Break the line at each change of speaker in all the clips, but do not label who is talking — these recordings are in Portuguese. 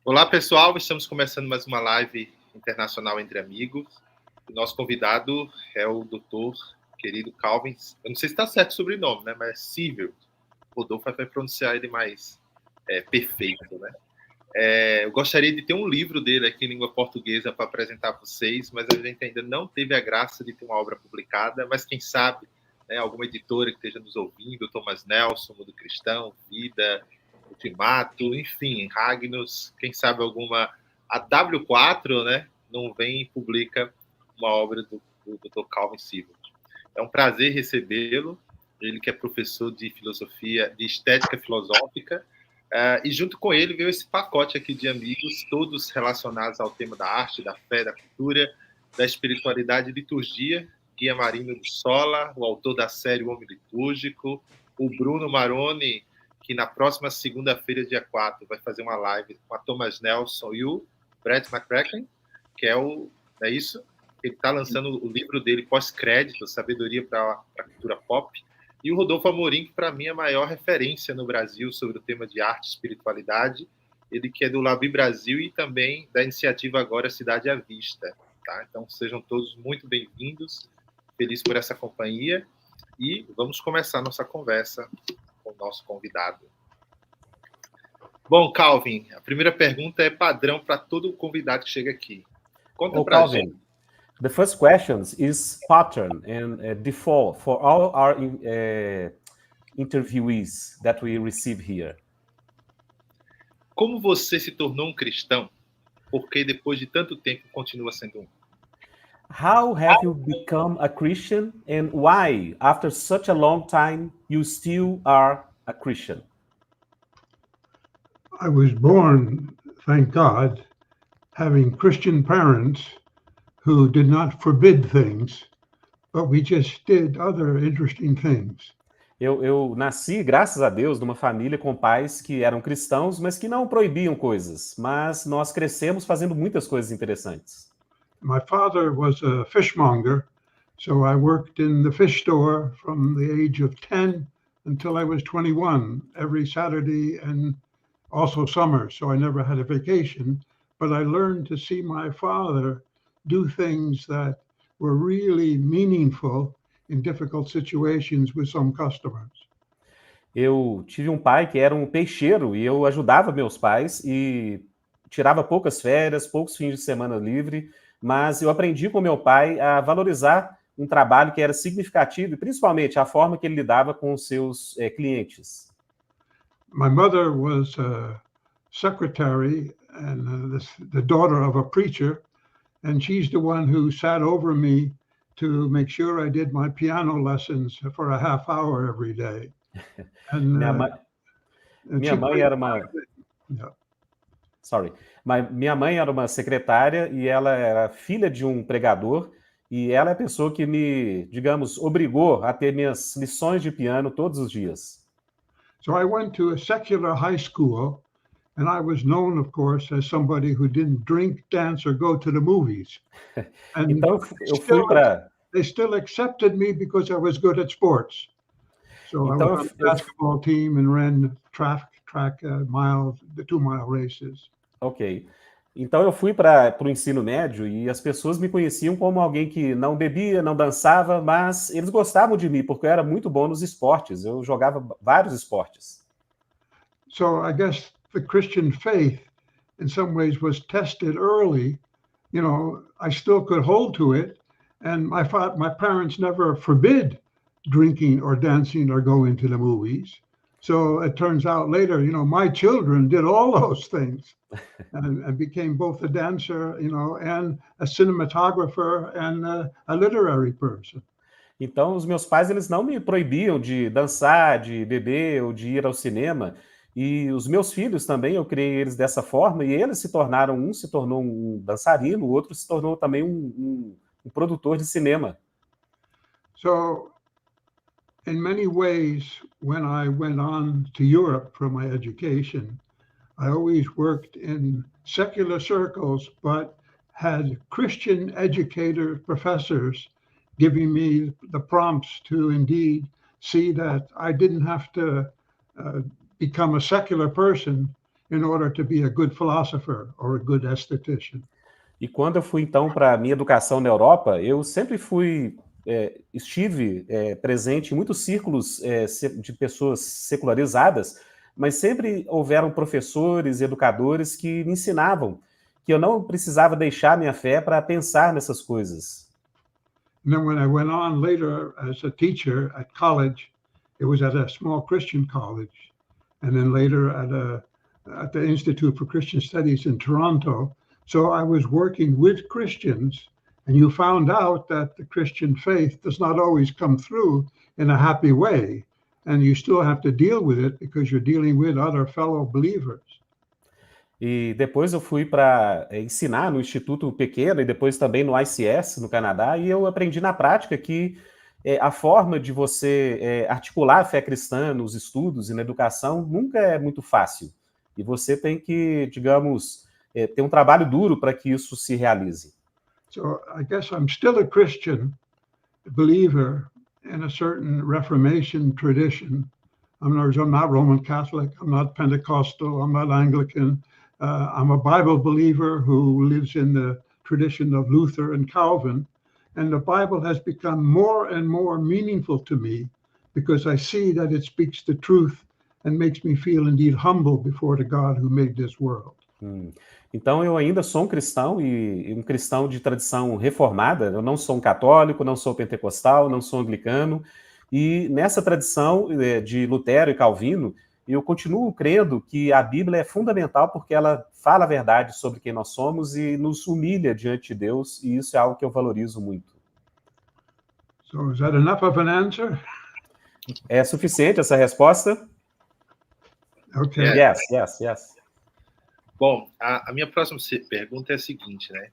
Olá, pessoal. Estamos começando mais uma live internacional entre amigos. O nosso convidado é o doutor querido Calvin. Eu não sei se está certo o sobrenome, né? Mas é Seerveld. O Rodolfo vai pronunciar ele mais perfeito, né? Eu gostaria de ter um livro dele aqui em língua portuguesa para apresentar para vocês, mas a gente ainda não teve a graça de ter uma obra publicada. Mas quem sabe, né, alguma editora que esteja nos ouvindo, Thomas Nelson, Mundo Cristão, Vida, Ultimato, enfim, Ragnos, quem sabe alguma. A W4, né, não vem e publica uma obra do Dr. Calvin Seerveld. É um prazer recebê-lo, ele que é professor de filosofia, de estética filosófica, e junto com ele veio esse pacote aqui de amigos, todos relacionados ao tema da arte, da fé, da cultura, da espiritualidade e liturgia. Guia Marino de Sola, o autor da série O Homem Litúrgico, o Bruno Maroni, que na próxima segunda-feira, dia 4, vai fazer uma live com a Thomas Nelson e o Brett McCracken, que é isso? Ele está lançando o livro dele pós-crédito, Sabedoria para a Cultura Pop, e o Rodolfo Amorim, que para mim é a maior referência no Brasil sobre o tema de arte e espiritualidade, ele que é do Labi Brasil e também da iniciativa agora Cidade à Vista. Tá? Então sejam todos muito bem-vindos, feliz por essa companhia, e vamos começar nossa conversa com o nosso convidado. Bom, Calvin, a primeira pergunta é padrão para todo convidado que chega aqui. Conta para a gente.
The first question is pattern and default for all our interviewees that we receive here.
Como você se tornou um cristão? Porque depois de tanto tempo continua sendo um.
How have you become a Christian and why, after such a long time, you still are a Christian?
I was born, thank God, having Christian parents who did not forbid things, but we just did other interesting things.
Eu nasci, graças a Deus, numa família com pais que eram cristãos, mas que não proibiam coisas. Mas nós crescemos fazendo muitas coisas interessantes.
My father was a fishmonger, so I worked in the fish store from the age of 10 until I was 21, every Saturday and also summer, so I never had a vacation. But I learned to see my father do things that were really meaningful in difficult situations with some customers.
Eu tive um pai que era um peixeiro e eu ajudava meus pais e tirava poucas férias, poucos fins de semana livre, mas eu aprendi com meu pai a valorizar um trabalho que era significativo e principalmente a forma que ele lidava com os seus clientes.
My mother was a secretary and the daughter of a preacher, and she's the one who sat over me to make sure I did my piano lessons for a half hour every day. And,
minha mãe era uma...
Yeah.
Sorry. Minha mãe era uma secretária e ela era filha de um pregador e ela é a pessoa que me, digamos, obrigou a ter minhas lições de piano todos os dias.
So I went to a secular high school, and I was known, of course, as somebody who didn't drink, dance, or go to the movies. And
então eu fui para...
They still accepted me because I was good at sports. So
então,
I was on the basketball team and ran track miles, the 2-mile races.
Ok. Então eu fui para o ensino médio e as pessoas me conheciam como alguém que não bebia, não dançava, mas eles gostavam de mim porque eu era muito bom nos esportes. Eu jogava vários esportes.
So I guess the Christian faith, in some ways, was tested early. You know, I still could hold to it, and my parents never forbid drinking or dancing or going to the movies. So it turns out later, you know, my children did all those things and became both a dancer, you know, and a cinematographer and a literary person.
Então, os meus pais, eles não me proibiam de dançar, de beber ou de ir ao cinema. E os meus filhos também, eu criei eles dessa forma, e eles se tornaram, um se tornou um dançarino, o outro se tornou também um produtor de cinema.
So, in many ways, when I went on to Europe for my education, I always worked in secular circles, but had Christian educator professors giving me the prompts to indeed see that I didn't have to become a secular person in order to be a good philosopher or a good aesthetician.
E quando eu fui, então, para a minha educação na Europa, eu sempre estive presente em muitos círculos de pessoas secularizadas, mas sempre houveram professores, educadores que me ensinavam que eu não precisava deixar minha fé para pensar nessas coisas.
And then when I went on later as a teacher at college, it was at a small Christian college, and then later at the Institute for Christian Studies in Toronto. So I was working with Christians, and you found out that the Christian faith does not always come through in a happy way, and you still have to deal with it because you're dealing with other fellow believers.
E depois eu fui para ensinar no Instituto Pequeno e depois também no ICS, no Canadá, e eu aprendi na prática que a forma de você articular a fé cristã nos estudos e na educação nunca é muito fácil. E você tem que, digamos, ter um trabalho duro para que isso se realize.
So I guess I'm still a Christian believer in a certain Reformation tradition. I'm not Roman Catholic, I'm not Pentecostal, I'm not Anglican. I'm a Bible believer who lives in the tradition of Luther and Calvin. And the Bible has become more and more meaningful to me because I see that it speaks the truth and makes me feel indeed humble before the God who made this world.
Então eu ainda sou um cristão e um cristão de tradição reformada. Eu não sou um católico, não sou pentecostal, não sou anglicano. E nessa tradição de Lutero e Calvino, eu continuo crendo que a Bíblia é fundamental porque ela fala a verdade sobre quem nós somos e nos humilha diante de Deus, e isso é algo que eu valorizo muito.
So is that enough of an answer?
É suficiente essa resposta?
Okay.
Yes.
Bom, a minha próxima pergunta é a seguinte, né?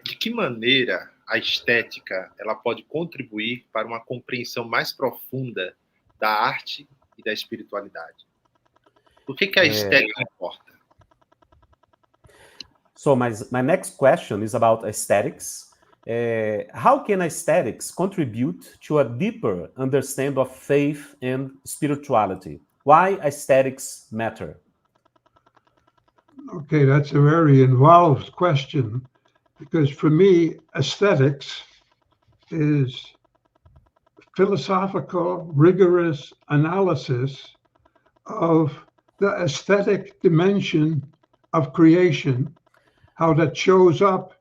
De que maneira a estética ela pode contribuir para uma compreensão mais profunda da arte e da espiritualidade? Por que a estética importa?
So my next question is about aesthetics. How can aesthetics contribute to a deeper understanding of faith and spirituality? Why aesthetics matter?
Okay, that's a very involved question because for me, aesthetics is philosophical, rigorous analysis of the aesthetic dimension of creation, how that shows up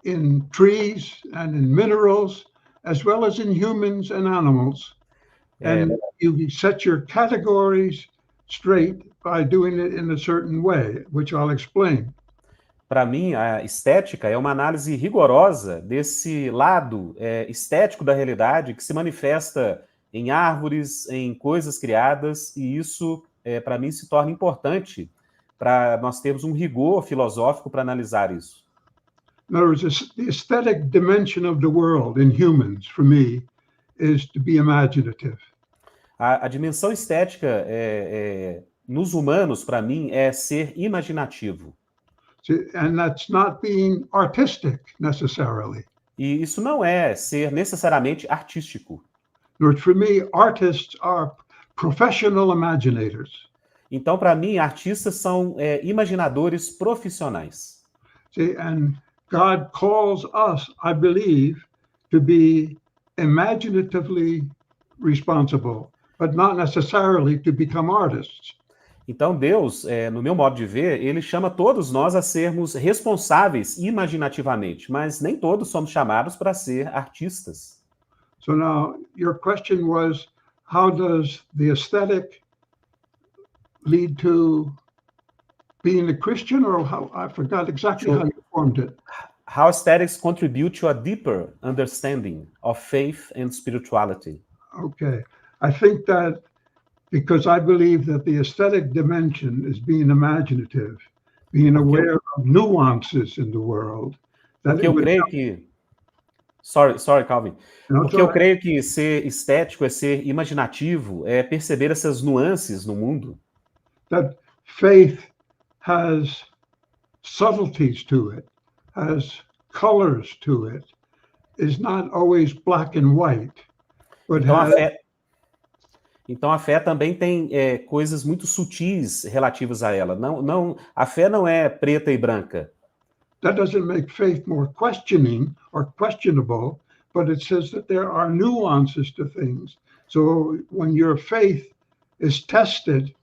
in trees and in minerals, as well as in humans and animals. And you set your categories straight by doing it in a certain way, which I'll explain.
Para mim, a estética é uma análise rigorosa desse lado estético da realidade que se manifesta em árvores, em coisas criadas, e isso, para mim, se torna importante para nós termos um rigor filosófico para analisar isso.
In other words, the aesthetic dimension of the world in humans, for me, is to be imaginative.
A dimensão estética nos humanos, para mim, é ser imaginativo.
And that's not being artistic necessarily.
E isso não é ser necessariamente artístico.
For me, artists are professional imaginators.
Então, para mim, artistas são imaginadores profissionais.
See, and God calls us, I believe, to be imaginatively responsible, but not necessarily to become artists.
Então, Deus, no meu modo de ver, ele chama todos nós a sermos responsáveis imaginativamente, mas nem todos somos chamados para ser artistas.
So now, your question was, how does the aesthetic lead to being a Christian, or how? I forgot exactly how you formed it.
How aesthetics contribute to a deeper understanding of faith and spirituality.
Okay. I think that because I believe that the aesthetic dimension is being imaginative, being aware of nuances in the world.
Porque eu creio que... Sorry, Calvin. Porque eu creio que ser estético é ser imaginativo, é perceber essas nuances no mundo.
That faith has subtleties to it, has colors to it, is not always black and white, but
Então, Então a fé também tem coisas muito sutis relativas a ela. A fé não é preta e branca.
That doesn't make faith more questioning or questionable, but it says that there are nuances to things. So when your faith is tested,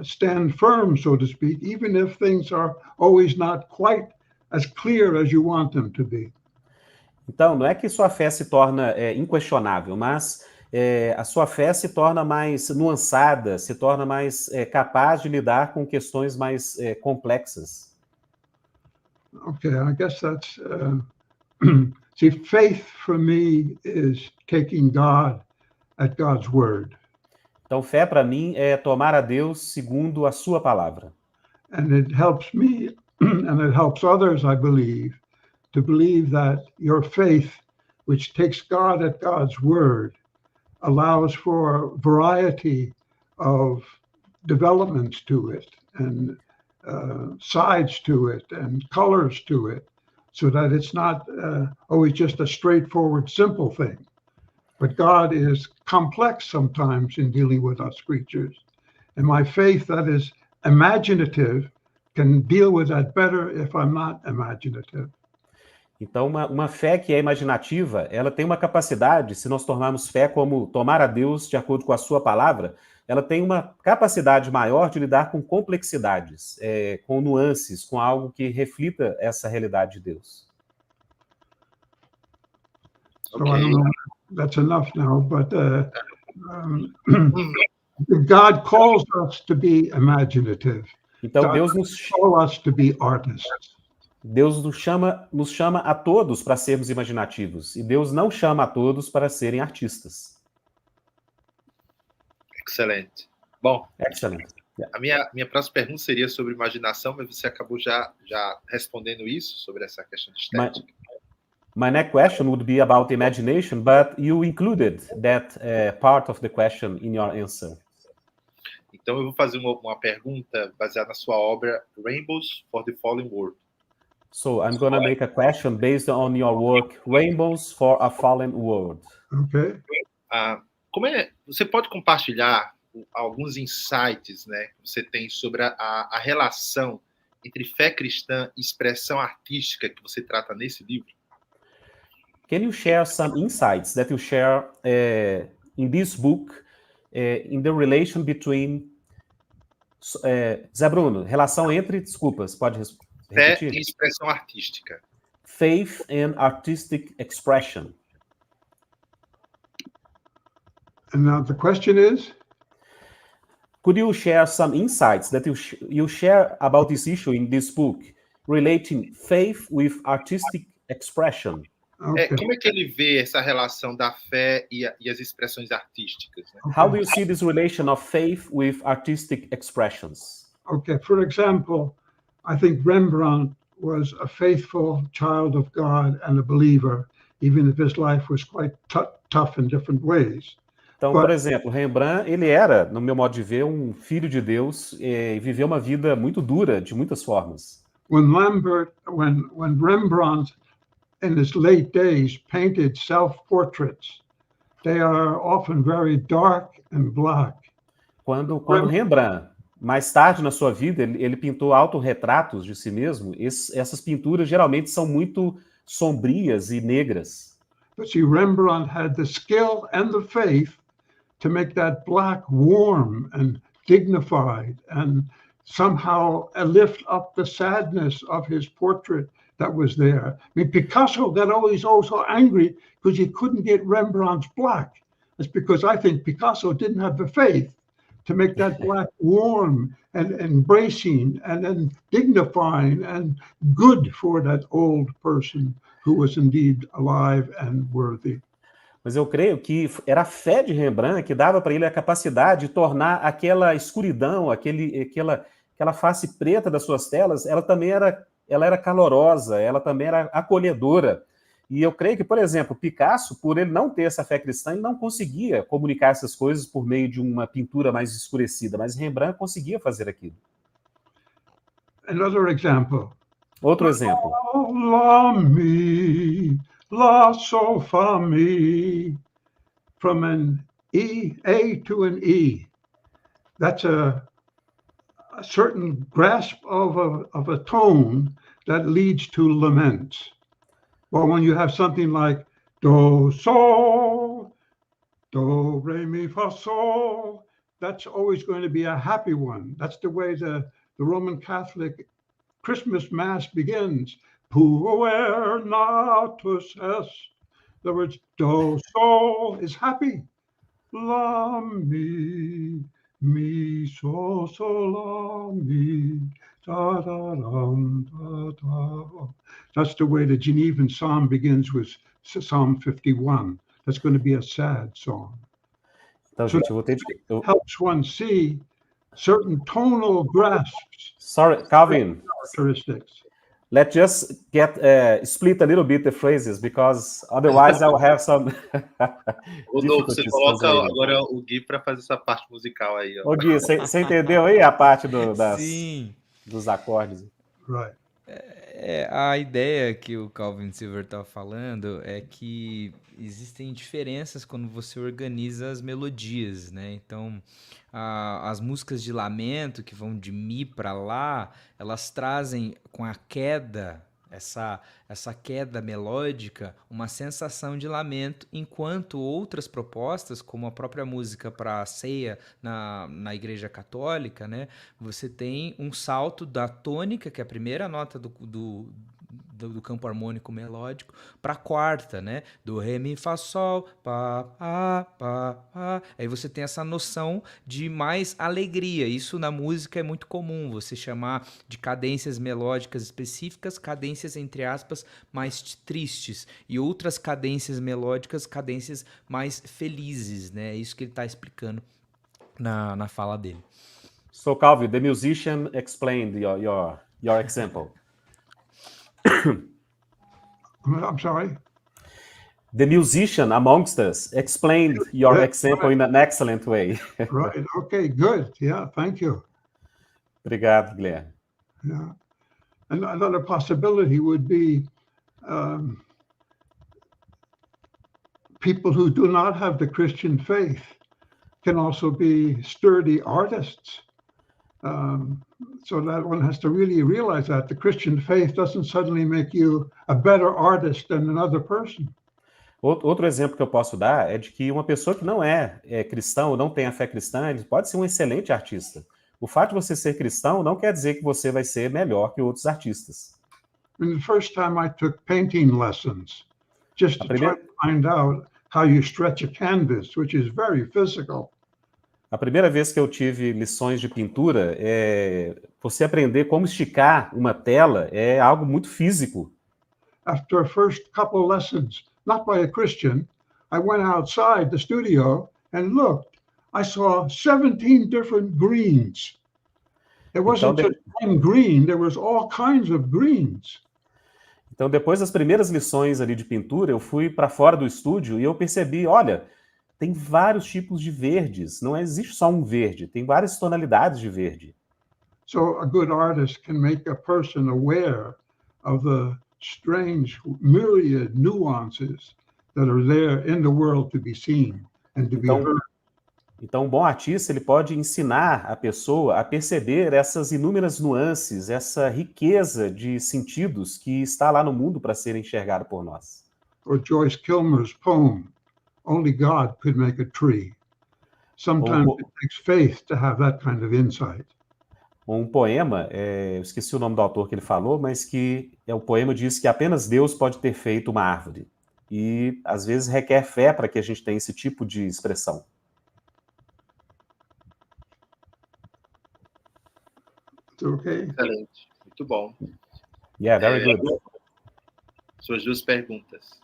stand firm, so to speak, even if things are always not quite as clear as you want them to be.
Então, não é que sua fé se torna inquestionável, mas a sua fé se torna mais nuançada, se torna mais capaz de lidar com questões mais complexas.
Okay, I guess that's, see, faith for me is taking God at God's word.
Então, fé para mim é tomar a Deus segundo a sua palavra.
And it helps me, and it helps others, I believe, to believe that your faith, which takes God at God's word, allows for variety of developments to it and sides to it and colors to it, so that it's not always just a straightforward, simple thing. But God is complex sometimes in dealing with us creatures. And my faith that is imaginative can deal with that better if I'm not imaginative.
Então, uma fé que é imaginativa, ela tem uma capacidade, se nós tornarmos fé como tomar a Deus de acordo com a sua palavra, ela tem uma capacidade maior de lidar com complexidades, com nuances, com algo que reflita essa realidade de Deus.
So I don't know, that's enough now, but God calls us to be imaginative.
Então,
God
Deus nos
calls us to be artists.
Deus nos chama a todos para sermos imaginativos, e Deus não chama a todos para serem artistas.
Excelente. Bom,
Excelente.
a minha próxima pergunta seria sobre imaginação, mas você acabou já respondendo isso, sobre essa questão de estética.
My next question would be about imagination, but you included that part of the question in your answer.
Então eu vou fazer uma pergunta baseada na sua obra Rainbows for the Fallen World.
So I'm going to make a question based on your work, Rainbows for a Fallen World.
Okay.
Você pode compartilhar alguns insights, né, que você tem sobre a relação entre fé cristã e expressão artística que você trata nesse livro?
Can you share some insights that you share in this book in the relation between... Zé Bruno, relação entre... Desculpas, pode repetir?
Fé e expressão artística.
Faith and artistic expression.
And now the question is?
Could you share some insights that you share about this issue in this book, relating faith with artistic expression?
Okay.
Como é que ele vê essa relação da fé e as expressões artísticas? Né?
How do you see this relation of faith with artistic expressions?
Okay, for example, I think Rembrandt was a faithful child of God and a believer, even if his life was quite tough in different ways.
Então, por exemplo, Rembrandt, ele era, no meu modo de ver, um filho de Deus e viveu uma vida muito dura, de muitas formas.
When Rembrandt, in his late days, painted self-portraits, they are often very dark and black.
Quando Rembrandt, mais tarde na sua vida, ele pintou autorretratos de si mesmo, essas pinturas geralmente são muito sombrias e negras.
But see, Rembrandt had the skill and the faith to make that black warm and dignified and somehow lift up the sadness of his portrait that was there. I mean, Picasso got always also angry because he couldn't get Rembrandt's black. It's because I think Picasso didn't have the faith to make that black warm and embracing and dignifying and good for that old person who was indeed alive and worthy.
Mas eu creio que era a fé de Rembrandt que dava para ele a capacidade de tornar aquela escuridão, aquela face preta das suas telas, ela era calorosa, ela também era acolhedora. E eu creio que, por exemplo, Picasso, por ele não ter essa fé cristã, ele não conseguia comunicar essas coisas por meio de uma pintura mais escurecida, mas Rembrandt conseguia fazer aquilo.
Another example.
Outro exemplo.
Oh, la so fa mi, from an E, A to an E. That's a certain grasp of a tone that leads to lament. Well, when you have something like do, sol, do, re, mi, fa, sol, that's always going to be a happy one. That's the way the Roman Catholic Christmas Mass begins. Puer natus est. In other words, do, sol is happy. La, mi, so, la, mi, da, da, dum, da, da. That's the way the Genevan psalm begins with Psalm 51. That's going to be a sad song.
Então,
So
gente, eu vou ter de...
helps one see certain tonal grasps.
Sorry, Calvin.
Characteristics.
Let's just get split a little bit the phrases, because otherwise I'll have some
Rodolfo, você coloca agora o Gui para fazer essa parte musical aí. Ó.
Ô Gui, você entendeu aí a parte
Sim.
dos acordes?
Right.
A ideia que o Calvin Silver estava falando é que existem diferenças quando você organiza as melodias, né? Então, as músicas de lamento que vão de mi para lá, elas trazem com a queda, essa queda melódica, uma sensação de lamento, enquanto outras propostas, como a própria música para a ceia na Igreja Católica, né, você tem um salto da tônica, que é a primeira nota do campo harmônico melódico, para a quarta, né? Do, ré, mi, fá, sol, pá, pá. Aí você tem essa noção de mais alegria. Isso na música é muito comum, você chamar de cadências melódicas específicas, cadências, entre aspas, mais tristes, e outras cadências melódicas, cadências mais felizes, né? É isso que ele está explicando na fala dele.
So, Calvin, the musician explained your example.
I'm sorry?
The musician amongst us explained your example in an excellent way.
Right. Okay, good. Yeah, thank you.
Obrigado, Guilherme.
Yeah. And another possibility would be people who do not have the Christian faith can also be sturdy artists. So that one has to really realize that the Christian faith doesn't suddenly make you a better artist than another person.
Outro exemplo que eu posso dar é de que uma pessoa que não é cristão ou não tem a fé cristã, ele pode ser um excelente artista. O fato de você ser cristão não quer dizer que você vai ser melhor que outros artistas.
And the first time I took painting lessons, just to try to find out how you stretch a canvas, which is very physical.
A primeira vez que eu tive lições de pintura, você aprender como esticar uma tela é algo muito físico.
After the first couple lessons, not by a Christian, I went outside the studio and looked. I saw 17 different greens. It wasn't just one green, there was all kinds of greens.
Então, depois das primeiras lições ali de pintura, eu fui para fora do estúdio e eu percebi, olha, tem vários tipos de verdes, não existe só um verde, tem várias tonalidades de verde.
So a good artist can make a person aware of the strange myriad nuances that are there in the world to be seen and to be heard.
Então, um bom artista, ele pode ensinar a pessoa a perceber essas inúmeras nuances, essa riqueza de sentidos que está lá no mundo para ser enxergado por nós.
Or Joyce Kilmer's poem, Only God Could Make a Tree. Sometimes it takes faith to have that kind of insight.
Um poema, eu esqueci o nome do autor que ele falou, mas que o poema diz que apenas Deus pode ter feito uma árvore. E, às vezes, requer fé para que a gente tenha esse tipo de expressão.
Okay.
Excelente, muito bom.
Yeah, very good.
Suas duas perguntas.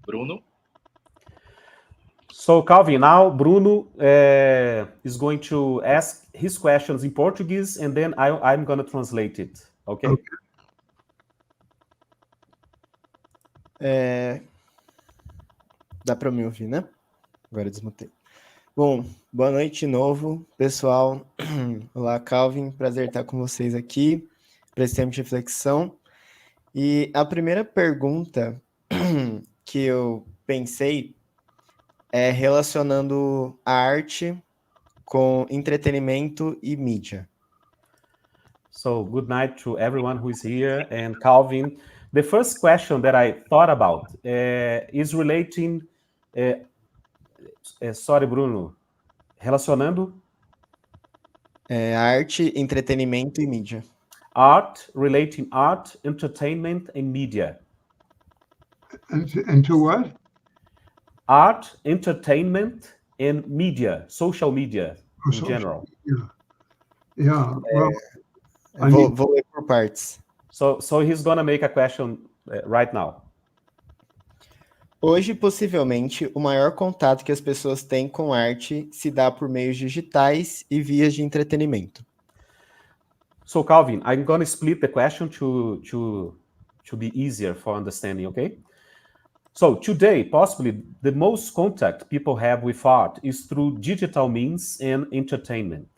Bruno?
So, Calvin, now Bruno is going to ask his questions in Portuguese, and then I'm going to translate it. Okay?
Dá para me ouvir, né? Agora desmutei. Bom, boa noite de novo, pessoal. Olá, Calvin, prazer estar com vocês aqui para esse tempo de reflexão. E a primeira pergunta que eu pensei relacionando a arte com entretenimento e mídia.
So, good night to everyone who is here. And Calvin, the first question that I thought about is relating... sorry, Bruno. Relacionando...
arte, entretenimento e mídia.
Art, relating art, entertainment, and media.
And to what?
Art, entertainment, and media, social media in general.
Yeah. Well,
Vou ler por partes.
So he's gonna make a question right now.
Hoje, possivelmente, o maior contato que as pessoas têm com arte se dá por meios digitais e vias de entretenimento.
So Calvin, I'm gonna split the question to be easier for understanding, okay? So today, possibly, the most contact people have with art is through digital means and entertainment.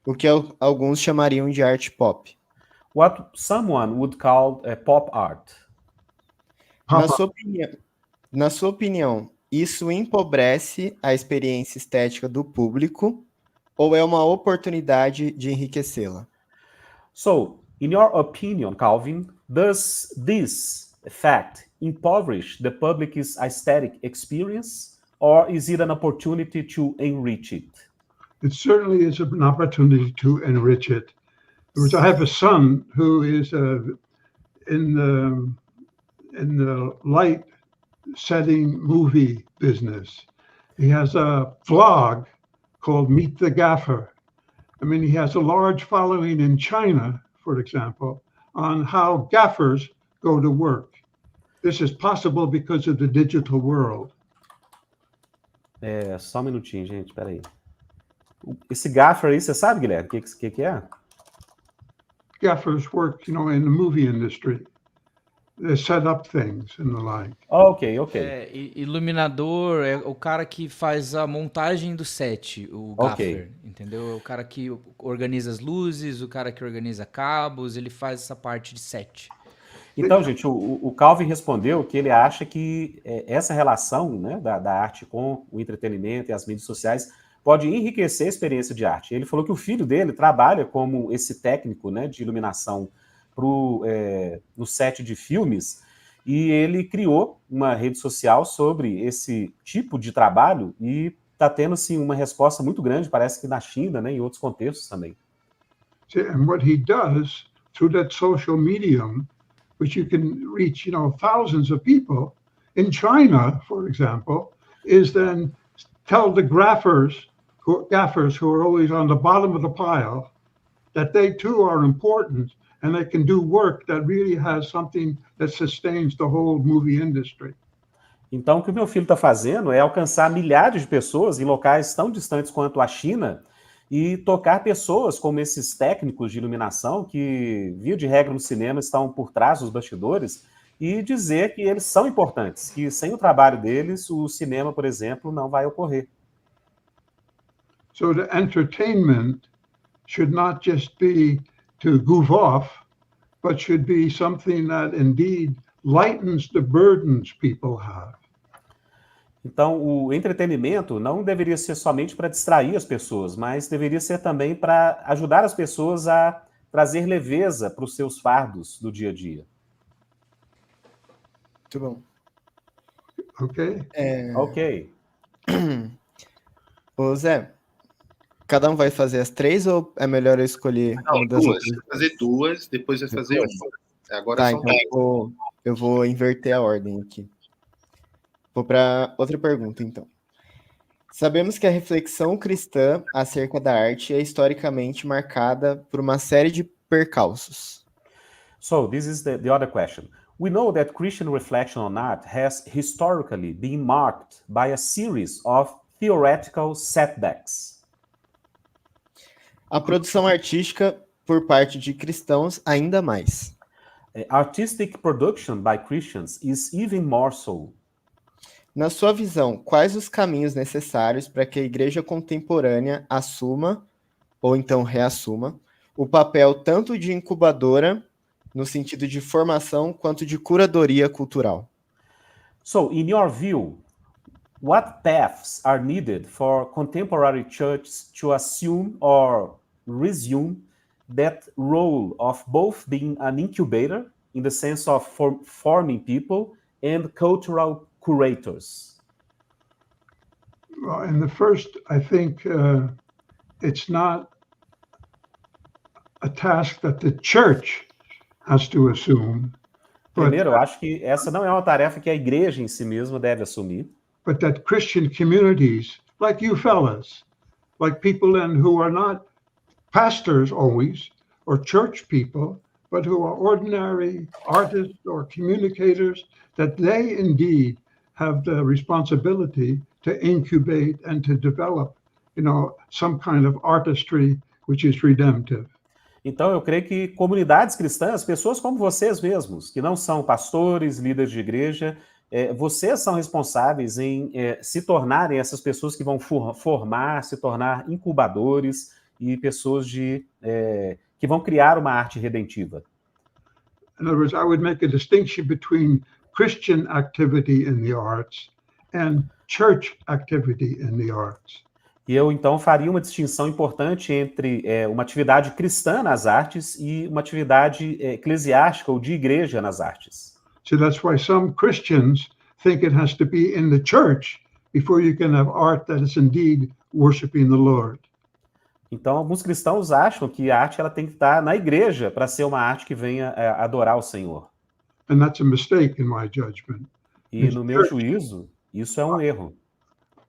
O que alguns chamariam de arte pop.
What someone would call pop art.
Na sua opinião, isso empobrece a experiência estética do público ou é uma oportunidade de enriquecê-la?
So, in your opinion, Calvin, does this fact impoverish the public's aesthetic experience, or is it an opportunity to enrich it?
It certainly is an opportunity to enrich it. I have a son who is in the light setting movie business. He has a vlog called Meet the Gaffer. I mean, he has a large following in China, for example, on how gaffers go to work. This is possible because of the digital world.
Só um minutinho, gente, peraí. Esse gaffer aí, você sabe, Guilherme, o que é?
Gaffers work, in the movie industry. They set up things and the like.
Ok.
Iluminador é o cara que faz a montagem do set, o gaffer, entendeu? É o cara que organiza as luzes, o cara que organiza cabos, ele faz essa parte de set.
Então, gente, o Calvin respondeu que ele acha que essa relação, né, da arte com o entretenimento e as mídias sociais pode enriquecer a experiência de arte. Ele falou que o filho dele trabalha como esse técnico, né, de iluminação no set de filmes, e ele criou uma rede social sobre esse tipo de trabalho e está tendo, assim, uma resposta muito grande, parece que na China, né, em outros contextos também.
And what he does through that social medium, which you can reach, thousands of people in China, for example, is then tell the gaffers who are always on the bottom of the pile that they too are important and they can do work that really has something that sustains the whole movie industry.
Então, o que o meu filho está fazendo é alcançar milhares de pessoas em locais tão distantes quanto a China e tocar pessoas como esses técnicos de iluminação que, via de regra no cinema, estão por trás dos bastidores e dizer que eles são importantes, que sem o trabalho deles, o cinema, por exemplo, não vai ocorrer.
So the entertainment should not just be to goof off, but should be something that indeed lightens the burdens people have.
Então, o entretenimento não deveria ser somente para distrair as pessoas, mas deveria ser também para ajudar as pessoas a trazer leveza para os seus fardos do dia a dia.
Muito bom.
Ok.
Ok.
Ô, Zé, cada um vai fazer as 3 ou é melhor eu escolher
Não,
uma das
duas.
outras?
Vai fazer 2, depois vai fazer 1. Agora
Tá,
são
então eu vou inverter a ordem aqui. Vou para outra pergunta, então. Sabemos que a reflexão cristã acerca da arte é historicamente marcada por uma série de percalços.
So, this is the other question. We know that Christian reflection on art has historically been marked by a series of theoretical setbacks.
A produção artística por parte de cristãos ainda mais.
Artistic production by Christians is even more so.
Na sua visão, quais os caminhos necessários para que a igreja contemporânea assuma, ou então reassuma, o papel tanto de incubadora, no sentido de formação, quanto de curadoria cultural?
So, in your view, What paths are needed for contemporary churches to assume or resume that role of both being an incubator in the sense of forming people and cultural curators?
Well, in the first, I think it's not a task that the church has to assume,
Primeiro, eu acho que essa não é uma tarefa que a igreja em si mesma deve assumir,
but that Christian communities, like you fellas, like people who are not pastors always, or church people, but who are ordinary artists or communicators, that they indeed have the responsibility to incubate and to develop, some kind of artistry which is redemptive.
Então, eu creio que comunidades cristãs, pessoas como vocês mesmos, que não são pastores, líderes de igreja, vocês são responsáveis em se tornarem essas pessoas que vão formar, se tornar incubadores e pessoas que vão criar uma arte redentiva.
In other words, I would make a distinction between Christian activity in the arts and church activity in the arts.
E eu, então, faria uma distinção importante entre uma atividade cristã nas artes e uma atividade eclesiástica ou de igreja nas artes.
So that's why some Christians think it has to be in the church before you can have art that is indeed worshiping the Lord.
Então, alguns cristãos acham que a arte ela tem que estar na igreja para ser uma arte que venha adorar o Senhor.
And that's a mistake in my judgment.
E, no meu juízo, isso é um erro.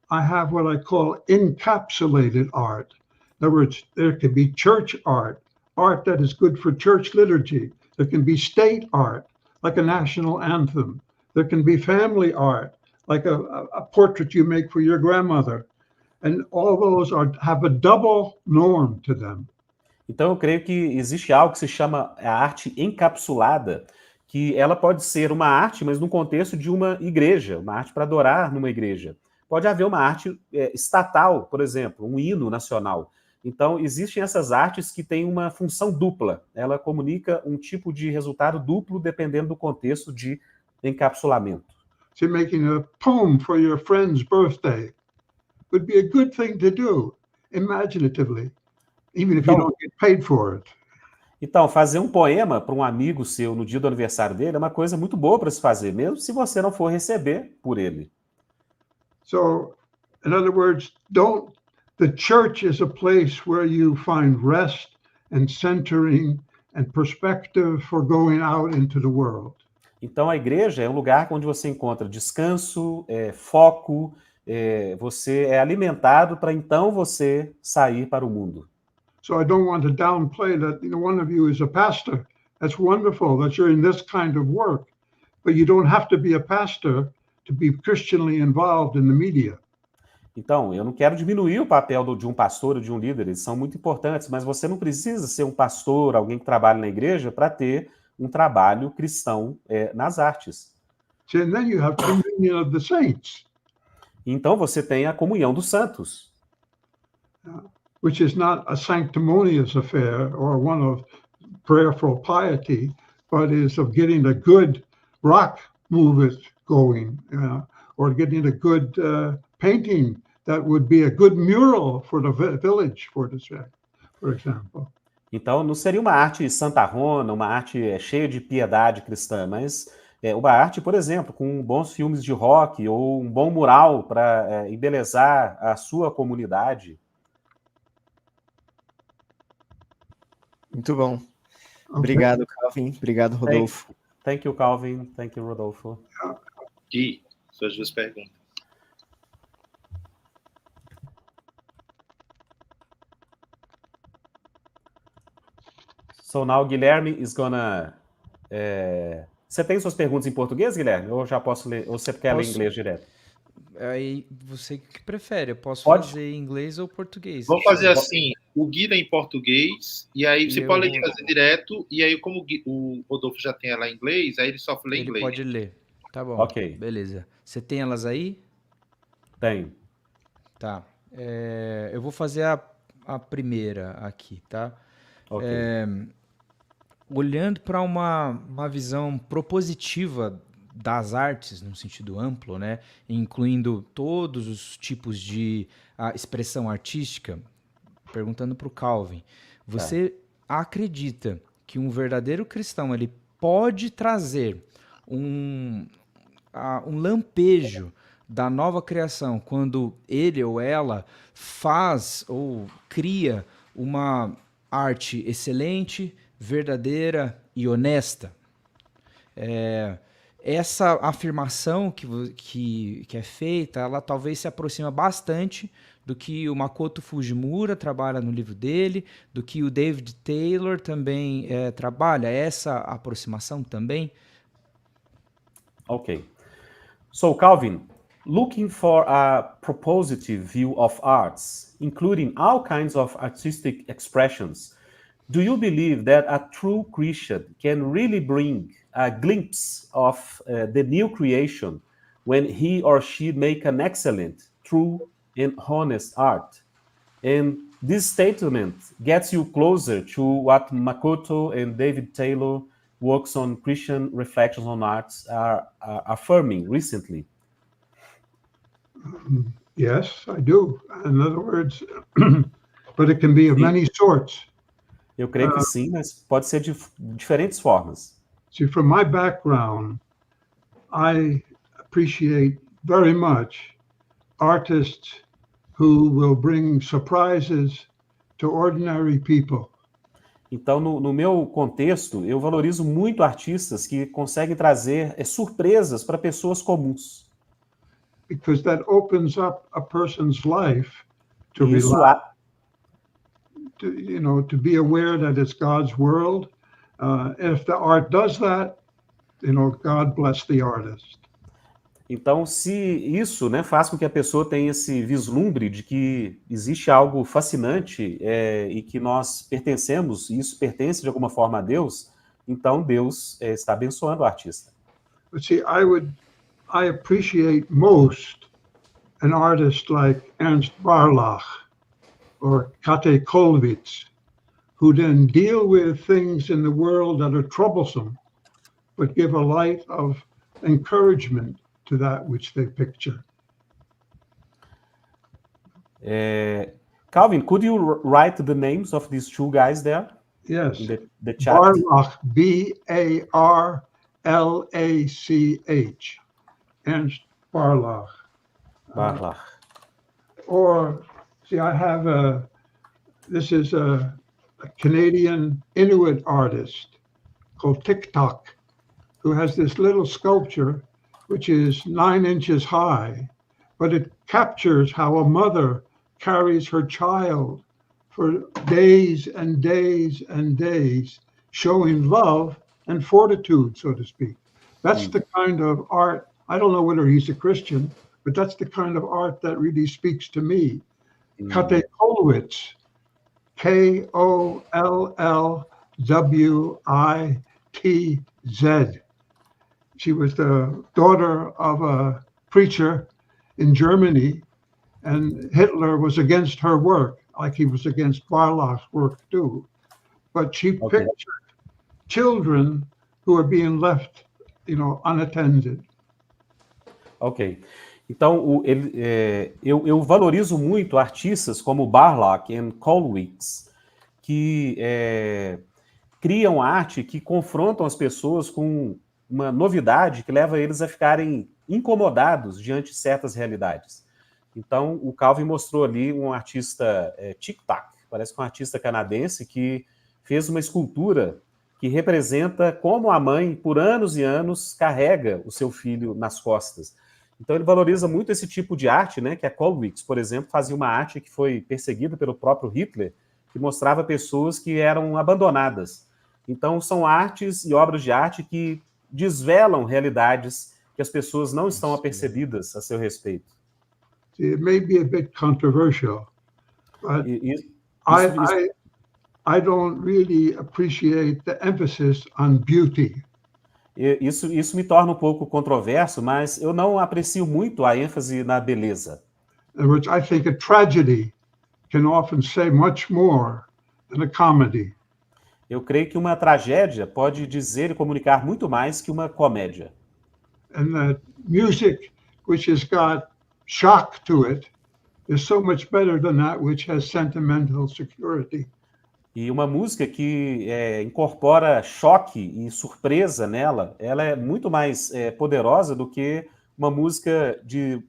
I have what I call encapsulated art. In other words, there can be church art that is good for church liturgy. There can be state art, like a national anthem. There can be family art, like a portrait you make for your grandmother. And all those have a double norm to them.
Então, eu creio que existe algo que se chama a arte encapsulada, que ela pode ser uma arte, mas no contexto de uma igreja, uma arte para adorar numa igreja. Pode haver uma arte estatal, por exemplo, um hino nacional. Então, existem essas artes que têm uma função dupla. Ela comunica um tipo de resultado duplo dependendo do contexto de encapsulamento.
So making a poem for your friend's birthday would be a good thing to do, imaginatively, even if you don't get paid for it.
Então, fazer um poema para um amigo seu no dia do aniversário dele é uma coisa muito boa para se fazer, mesmo se você não for receber por ele.
So, in other words, the church is a place where you find rest and centering and perspective for going out into the world.
Então, a igreja é um lugar onde você encontra descanso, foco, você é alimentado para então você sair para o mundo.
So I don't want to downplay that one of you is a pastor. That's wonderful that you're in this kind of work, but you don't have to be a pastor to be Christianly involved in the media.
Então, eu não quero diminuir o papel de um pastor ou de um líder, eles são muito importantes, mas você não precisa ser um pastor, alguém que trabalha na igreja, para ter um trabalho cristão nas artes.
So, and then you have communion of the saints.
Então, você tem a comunhão dos santos.
Which is not a sanctimonious affair or one of prayerful piety, but is of getting a good rock movement going, or getting a good painting that would be a good mural for the village, for example.
Então, não seria uma arte santarrona, uma arte cheia de piedade cristã, mas uma arte, por exemplo, com bons filmes de rock ou um bom mural para embelezar a sua comunidade.
Muito bom. Okay. Obrigado, Calvin. Obrigado, Rodolfo.
Thank you, Calvin. Thank you, Rodolfo.
Gui, suas duas perguntas.
So now Guilherme is gonna... Você tem suas perguntas em português, Guilherme? Ou já posso ler? Ou você quer ler em inglês direto?
Aí você que prefere, eu posso fazer em inglês ou português.
Vamos fazer assim, o Gui em português, e aí você pode fazer direto, e aí como o Rodolfo já tem ela em inglês, aí ele só lê em inglês.
Ele pode ler, tá bom.
Ok.
Beleza. Você tem elas aí?
Tenho.
Tá. Eu vou fazer a primeira aqui, tá?
Ok.
Olhando para uma visão propositiva das artes, num sentido amplo, né, incluindo todos os tipos de expressão artística, perguntando para o Calvin, você acredita que um verdadeiro cristão ele pode trazer um lampejo da nova criação quando ele ou ela faz ou cria uma arte excelente, verdadeira e honesta? Essa afirmação que é feita, ela talvez se aproxima bastante do que o Makoto Fujimura trabalha no livro dele, do que o David Taylor também trabalha, essa aproximação também.
Okay. So, Calvin, looking for a propositive view of arts, including all kinds of artistic expressions, do you believe that a true Christian can really bring a glimpse of the new creation when he or she make an excellent, true, and honest art? And this statement gets you closer to what Makoto and David Taylor works on Christian reflections on arts are affirming recently.
Yes, I do. In other words, but it can be of many sorts.
Eu creio que sim, mas pode ser de diferentes formas.
See, from my background, I appreciate very much artists who will bring surprises to ordinary people.
Então, no meu contexto, eu valorizo muito artistas que conseguem trazer surpresas para pessoas comuns.
Because that opens up a person's life to
Isso
relax, to be aware that it's God's world. If the art does that, God bless the artist.
Então, se isso, né, faz com que a pessoa tenha esse vislumbre de que existe algo fascinante e que nós pertencemos, e isso pertence de alguma forma a Deus, então Deus está abençoando o artista.
But see, I appreciate most an artist like Ernst Barlach or Kate Kollwitz, who then deal with things in the world that are troublesome, but give a light of encouragement to that which they picture.
Calvin, could you write the names of these two guys there?
Yes.
In the chat.
Barlach, Barlach, Ernst Barlach.
Barlach.
Or, see, this is a Canadian Inuit artist called TikTok, who has this little sculpture which is 9 inches high, but it captures how a mother carries her child for days and days and days, showing love and fortitude, so to speak. That's the kind of art, I don't know whether he's a Christian, but that's the kind of art that really speaks to me. Kate Kollwitz, Kollwitz. She was the daughter of a preacher in Germany, and Hitler was against her work, like he was against Barlach's work too. But she pictured children who are being left, unattended.
Ok. Então, eu valorizo muito artistas como Barlach e Kollwitz, que criam arte que confrontam as pessoas com uma novidade que leva eles a ficarem incomodados diante de certas realidades. Então, o Calvin mostrou ali um artista TikTok, parece que um artista canadense que fez uma escultura que representa como a mãe, por anos e anos, carrega o seu filho nas costas. Então, ele valoriza muito esse tipo de arte, né? Que a Kollwitz, por exemplo, fazia uma arte que foi perseguida pelo próprio Hitler, que mostrava pessoas que eram abandonadas. Então, são artes e obras de arte que desvelam realidades que as pessoas não estão apercebidas a seu respeito.
It may be a bit controversial, but I don't really appreciate the emphasis on beauty.
Isso me torna um pouco controverso, mas eu não aprecio muito a ênfase na beleza.
In other words, I think a tragedy can often say much more than a comedy.
Eu creio que uma tragédia pode dizer e comunicar muito mais que uma comédia.
and that music which has got shock to it is so much better than that which has sentimental security.
E uma música que incorpora choque e surpresa nela, ela é muito mais poderosa do que uma música de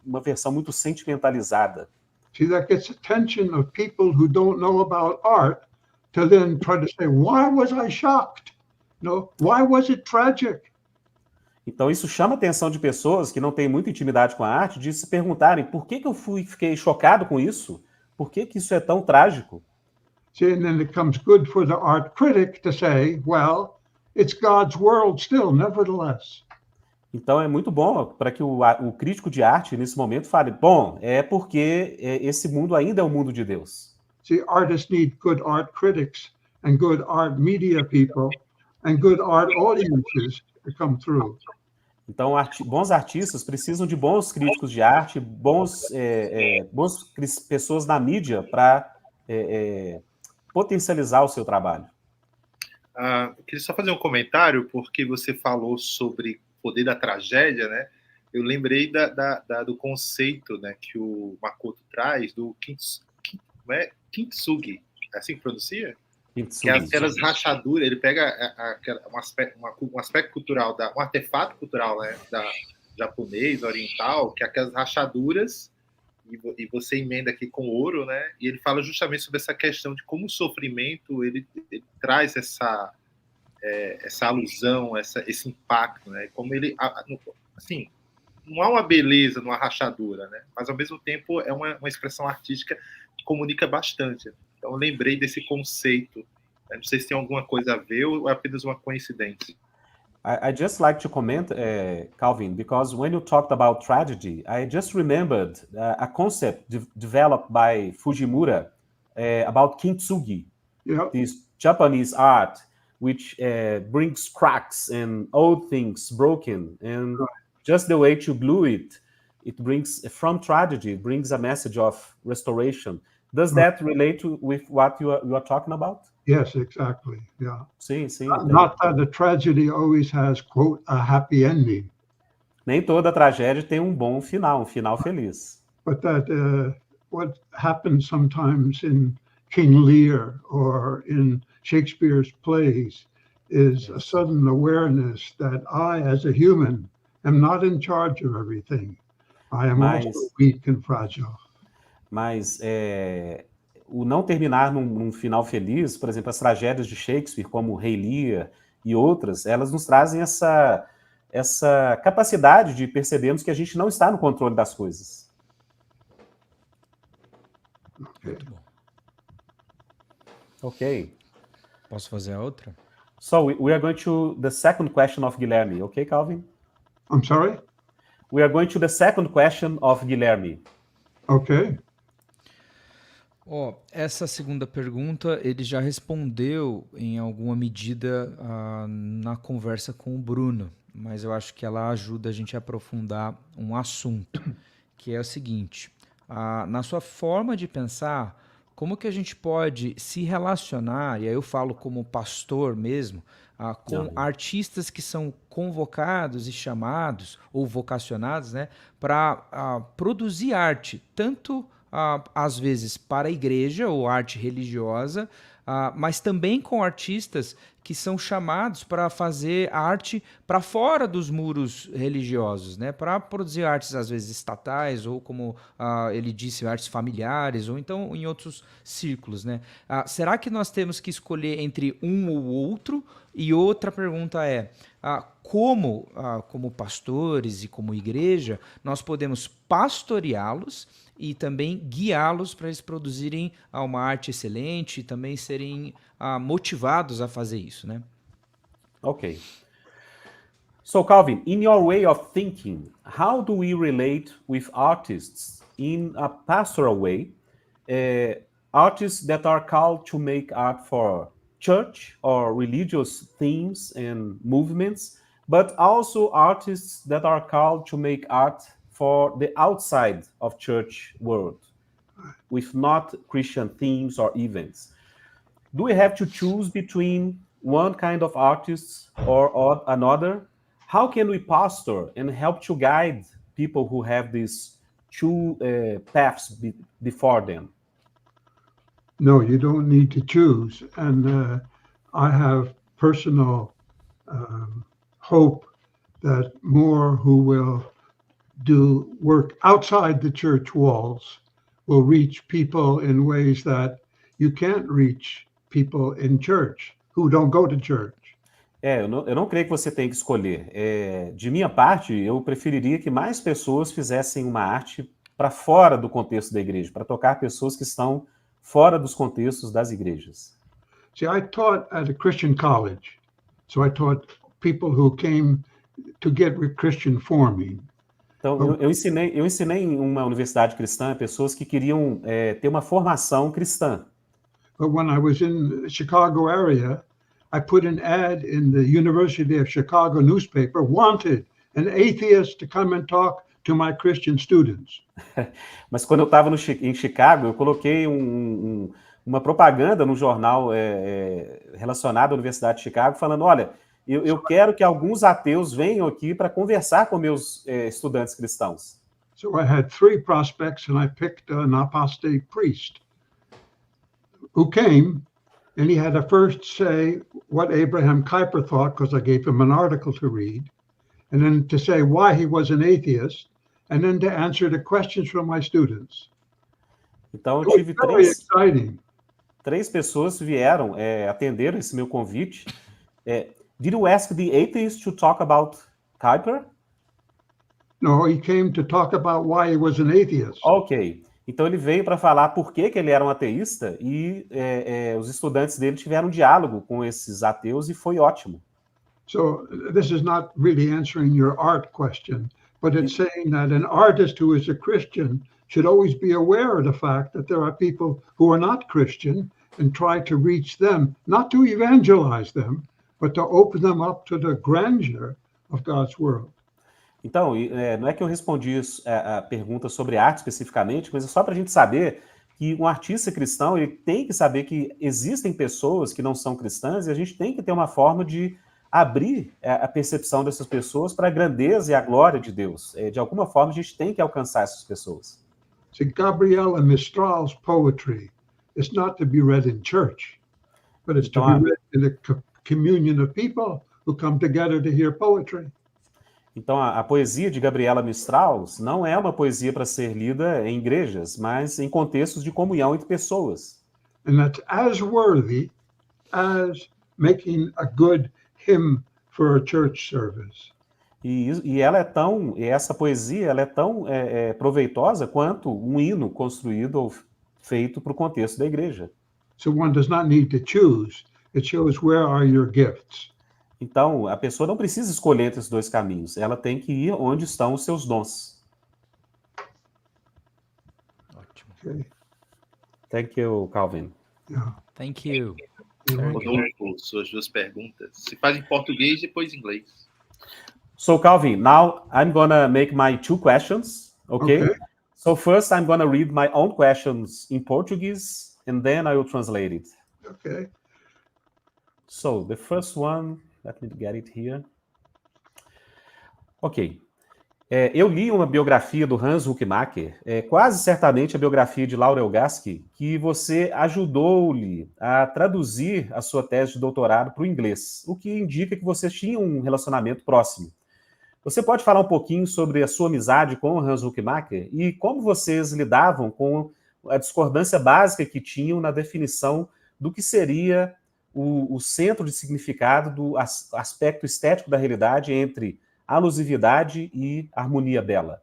uma versão muito sentimentalizada.
See, that gets attention of people who don't know about art to then try to say, why was I shocked? No, why was it tragic?
Então isso chama a atenção de pessoas que não têm muita intimidade com a arte, de se perguntarem por que eu fiquei chocado com isso? Por que isso é tão trágico?
See, and then it comes good for the art critic to say, well, it's God's world still, nevertheless.
Então é muito bom para que o crítico de arte, nesse momento, fale, bom, é porque esse mundo ainda é o mundo de Deus.
See, artists need good art critics and good art media people and good art audiences to come through.
Então, bons artistas precisam de bons críticos de arte, bons pessoas na mídia para potencializar o seu trabalho.
Eu queria só fazer um comentário, porque você falou sobre o poder da tragédia, né? Eu lembrei do conceito, né, que o Makoto traz, do kintsugi, é assim que pronuncia? Que é aquelas rachaduras, ele pega um aspecto cultural, um artefato cultural, né, japonês, oriental, que é aquelas rachaduras, e você emenda aqui com ouro, né? E ele fala justamente sobre essa questão de como o sofrimento ele traz essa alusão, esse impacto, né? Como ele, assim, não há uma beleza numa rachadura, né? Mas ao mesmo tempo é uma expressão artística que comunica bastante. Então eu lembrei desse conceito. Não sei se tem alguma coisa a ver ou é apenas uma coincidência.
I just like to comment, Calvin, because when you talked about tragedy, I just remembered a concept developed by Fujimura about kintsugi, this Japanese art, which brings cracks and old things broken, and just the way to glue it, it brings, from tragedy, it brings a message of restoration. Does that relate with what you are talking about?
Yes, exactly. Yeah.
Sim, sim.
Not that the tragedy always has, quote, a happy ending.
Nem toda tragédia tem um bom final, um final feliz.
But that what happens sometimes in King Lear or in Shakespeare's plays is a sudden awareness that I, as a human, am not in charge of everything. I am also weak and fragile.
Mas o não terminar num final feliz, por exemplo, as tragédias de Shakespeare, como Rei Lear e outras, elas nos trazem essa capacidade de percebermos que a gente não está no controle das coisas.
Muito bom.
Ok.
Posso fazer a outra?
So we are going to the second question of Guilherme. Okay, Calvin?
I'm sorry?
We are going to the second question of Guilherme.
Okay.
Essa segunda pergunta ele já respondeu em alguma medida na conversa com o Bruno, mas eu acho que ela ajuda a gente a aprofundar um assunto, que é o seguinte: na sua forma de pensar, como que a gente pode se relacionar, e aí eu falo como pastor mesmo, com artistas que são convocados e chamados, ou vocacionados, né, para produzir arte, tanto às vezes para a igreja ou arte religiosa, mas também com artistas que são chamados para fazer arte para fora dos muros religiosos, né? Para produzir artes às vezes estatais ou, como ele disse, artes familiares ou então em outros círculos, né? Será que nós temos que escolher entre um ou outro? E outra pergunta é, como pastores e como igreja, nós podemos pastoreá-los e também guiá-los para eles produzirem uma arte excelente e também serem motivados a fazer isso, né?
Ok. So, Calvin, in your way of thinking, how do we relate with artists in a pastoral way? Artists that are called to make art for church or religious themes and movements, but also artists that are called to make art for the outside of church world, with not Christian themes or events. Do we have to choose between one kind of artists or another? how can we pastor and help to guide people who have these two paths before them?
No, you don't need to choose. And I have personal hope that more who will do work outside the church walls will reach people in ways that you can't reach people in church who don't go to church.
Eu não creio que você tem que escolher. De minha parte, eu preferiria que mais pessoas fizessem uma arte para fora do contexto da igreja, para tocar pessoas que estão fora dos contextos das igrejas.
See, I taught at a Christian college, so I taught people who came to get Christian forming.
Então, eu ensinei em uma universidade cristã pessoas que queriam ter uma formação cristã.
But when I was in the Chicago area, I put an ad in the University of Chicago newspaper, wanted an atheist to come and talk to my Christian students.
Mas quando eu estava em Chicago, eu coloquei uma propaganda no jornal relacionado à Universidade de Chicago, falando, olha, eu quero que alguns ateus venham aqui para conversar com meus estudantes cristãos.
So I had 3 prospects and I picked an apostate priest who came, and he had to first say what Abraham Kuyper thought, because I gave him an article to read, and then to say why he was an atheist, and then to answer the questions from my students.
Então eu tive
exciting.
3 pessoas vieram atender esse meu convite. Did you ask the atheist to talk about Kuyper?
No, he came to talk about why he was an atheist.
Ok. Então ele veio para falar por que ele era um ateísta e os estudantes dele tiveram um diálogo com esses ateus e foi ótimo.
So this is not really answering your art question, but it's saying that an artist who is a Christian should always be aware of the fact that there are people who are not Christian and try to reach them, not to evangelize them, but to open them up to the grandeur of God's world.
Então, não é que eu respondi a pergunta sobre arte especificamente, mas é só para a gente saber que um artista cristão ele tem que saber que existem pessoas que não são cristãs e a gente tem que ter uma forma de abrir a percepção dessas pessoas para a grandeza e a glória de Deus. De alguma forma, a gente tem que alcançar essas pessoas.
See, Gabriela Mistral's poetry is not to be read in church, but it's to be read in a communion of people who come together to hear poetry.
Então, a poesia de Gabriela Mistral não é uma poesia para ser lida em igrejas, mas em contextos de comunhão entre pessoas.
And that's as worthy as making a good hymn for a church service.
E essa poesia ela é tão proveitosa quanto um hino construído ou feito para o contexto da igreja.
So one does not need to choose. It shows where are your gifts.
Então, a pessoa não precisa escolher entre os 2 caminhos. Ela tem que ir onde estão os seus dons.
Ótimo.
Okay.
Thank you, Calvin.
Yeah.
Thank you.
Rodolfo, suas 2 perguntas. Se faz em português, depois em inglês.
So, Calvin, now I'm gonna make my 2 questions, okay? So first I'm gonna read my own questions in Portuguese, and then I will translate it.
Okay.
So, the first one, let me get it here. Ok. Eu li uma biografia do Hans Huckmacher, quase certamente a biografia de Laurel Gaskey, que você ajudou-lhe a traduzir a sua tese de doutorado para o inglês, o que indica que vocês tinham um relacionamento próximo. Você pode falar um pouquinho sobre a sua amizade com o Hans Huckmacher e como vocês lidavam com a discordância básica que tinham na definição do que seria o centro de significado do aspecto estético da realidade entre alusividade e harmonia dela.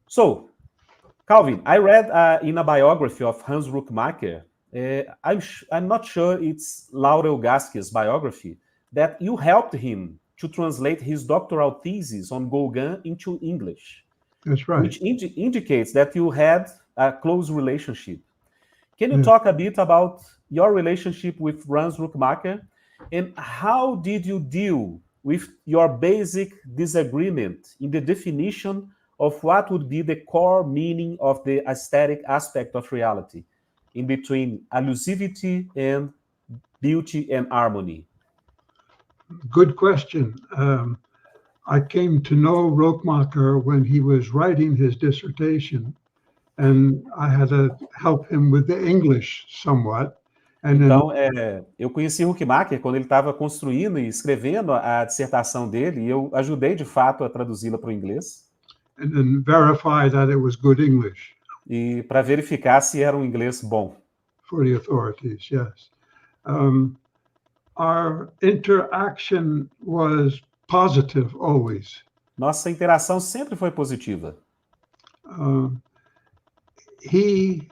So, Calvin, I read in a biography of Hans Huckmacher, I'm not sure it's Laurel Gaskey's biography, that you helped him to translate his doctoral thesis on Gauguin into English.
That's right.
Which indicates that you had a close relationship. Can you talk a bit about your relationship with Hans Huckmacher and how did you deal with your basic disagreement in the definition of what would be the core meaning of the aesthetic aspect of reality in between allusivity and beauty and harmony?
Good question. I came to know Rockmacher when he was writing his dissertation, and I had to help him with the English somewhat. And
Então, eu conheci Huckmacher quando ele estava construindo e escrevendo a dissertação dele, e eu ajudei, de fato, a traduzi-la para o inglês.
then verify that it was good English.
E para verificar se era um inglês bom.
For the authorities, yes. Our interaction was positive always.
Nossa interação sempre foi positiva.
He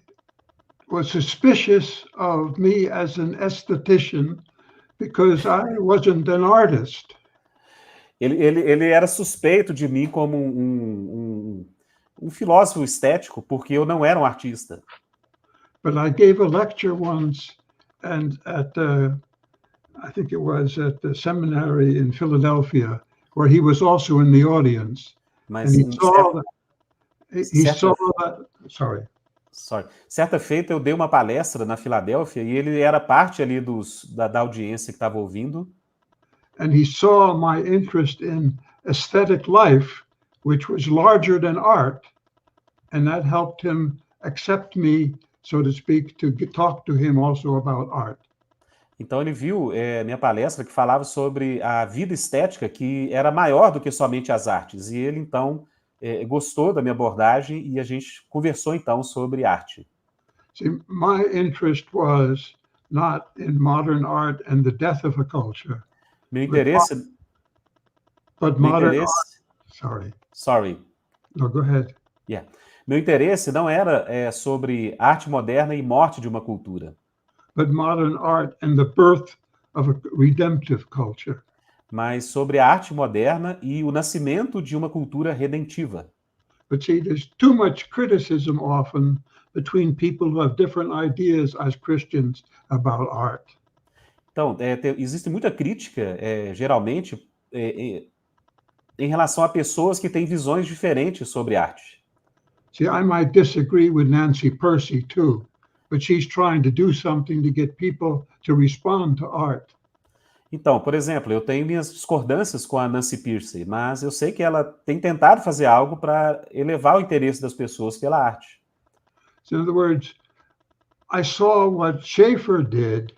was suspicious of me as an esthetician because I wasn't an artist.
Ele era suspeito de mim como um filósofo estético, porque eu não era um artista.
But I gave a lecture once, and I think it was at the seminary in Philadelphia, where he was also in the audience.
Mas
and he saw that. Sorry.
Certa feita eu dei uma palestra na Filadélfia e ele era parte ali da audiência que estava ouvindo.
And he saw my interest in aesthetic life, which was larger than art, and that helped him accept me, so to speak, to talk to him also about art.
Então ele viu minha palestra que falava sobre a vida estética, que era maior do que somente as artes. E ele, então, gostou da minha abordagem e a gente conversou, então, sobre arte.
See, my interest was not in modern art and the death of a culture.
Meu interesse... Sorry.
No, go ahead.
Yeah. Meu interesse não era sobre arte moderna e morte de uma cultura.
But modern art and the birth of a redemptive culture.
Mas sobre a arte moderna e o nascimento de uma cultura redentiva.
But see, there's too much criticism often between people who have different ideas as Christians about art.
Então, existe muita crítica, geralmente, em relação a pessoas que têm visões diferentes sobre arte.
See, I might disagree with Nancy Percy too, but she's trying to do something to get people to respond to art.
Então, por exemplo, eu tenho minhas discordâncias com a Nancy Percy, mas eu sei que ela tem tentado fazer algo para elevar o interesse das pessoas pela arte.
So in other words, I saw what Schaeffer did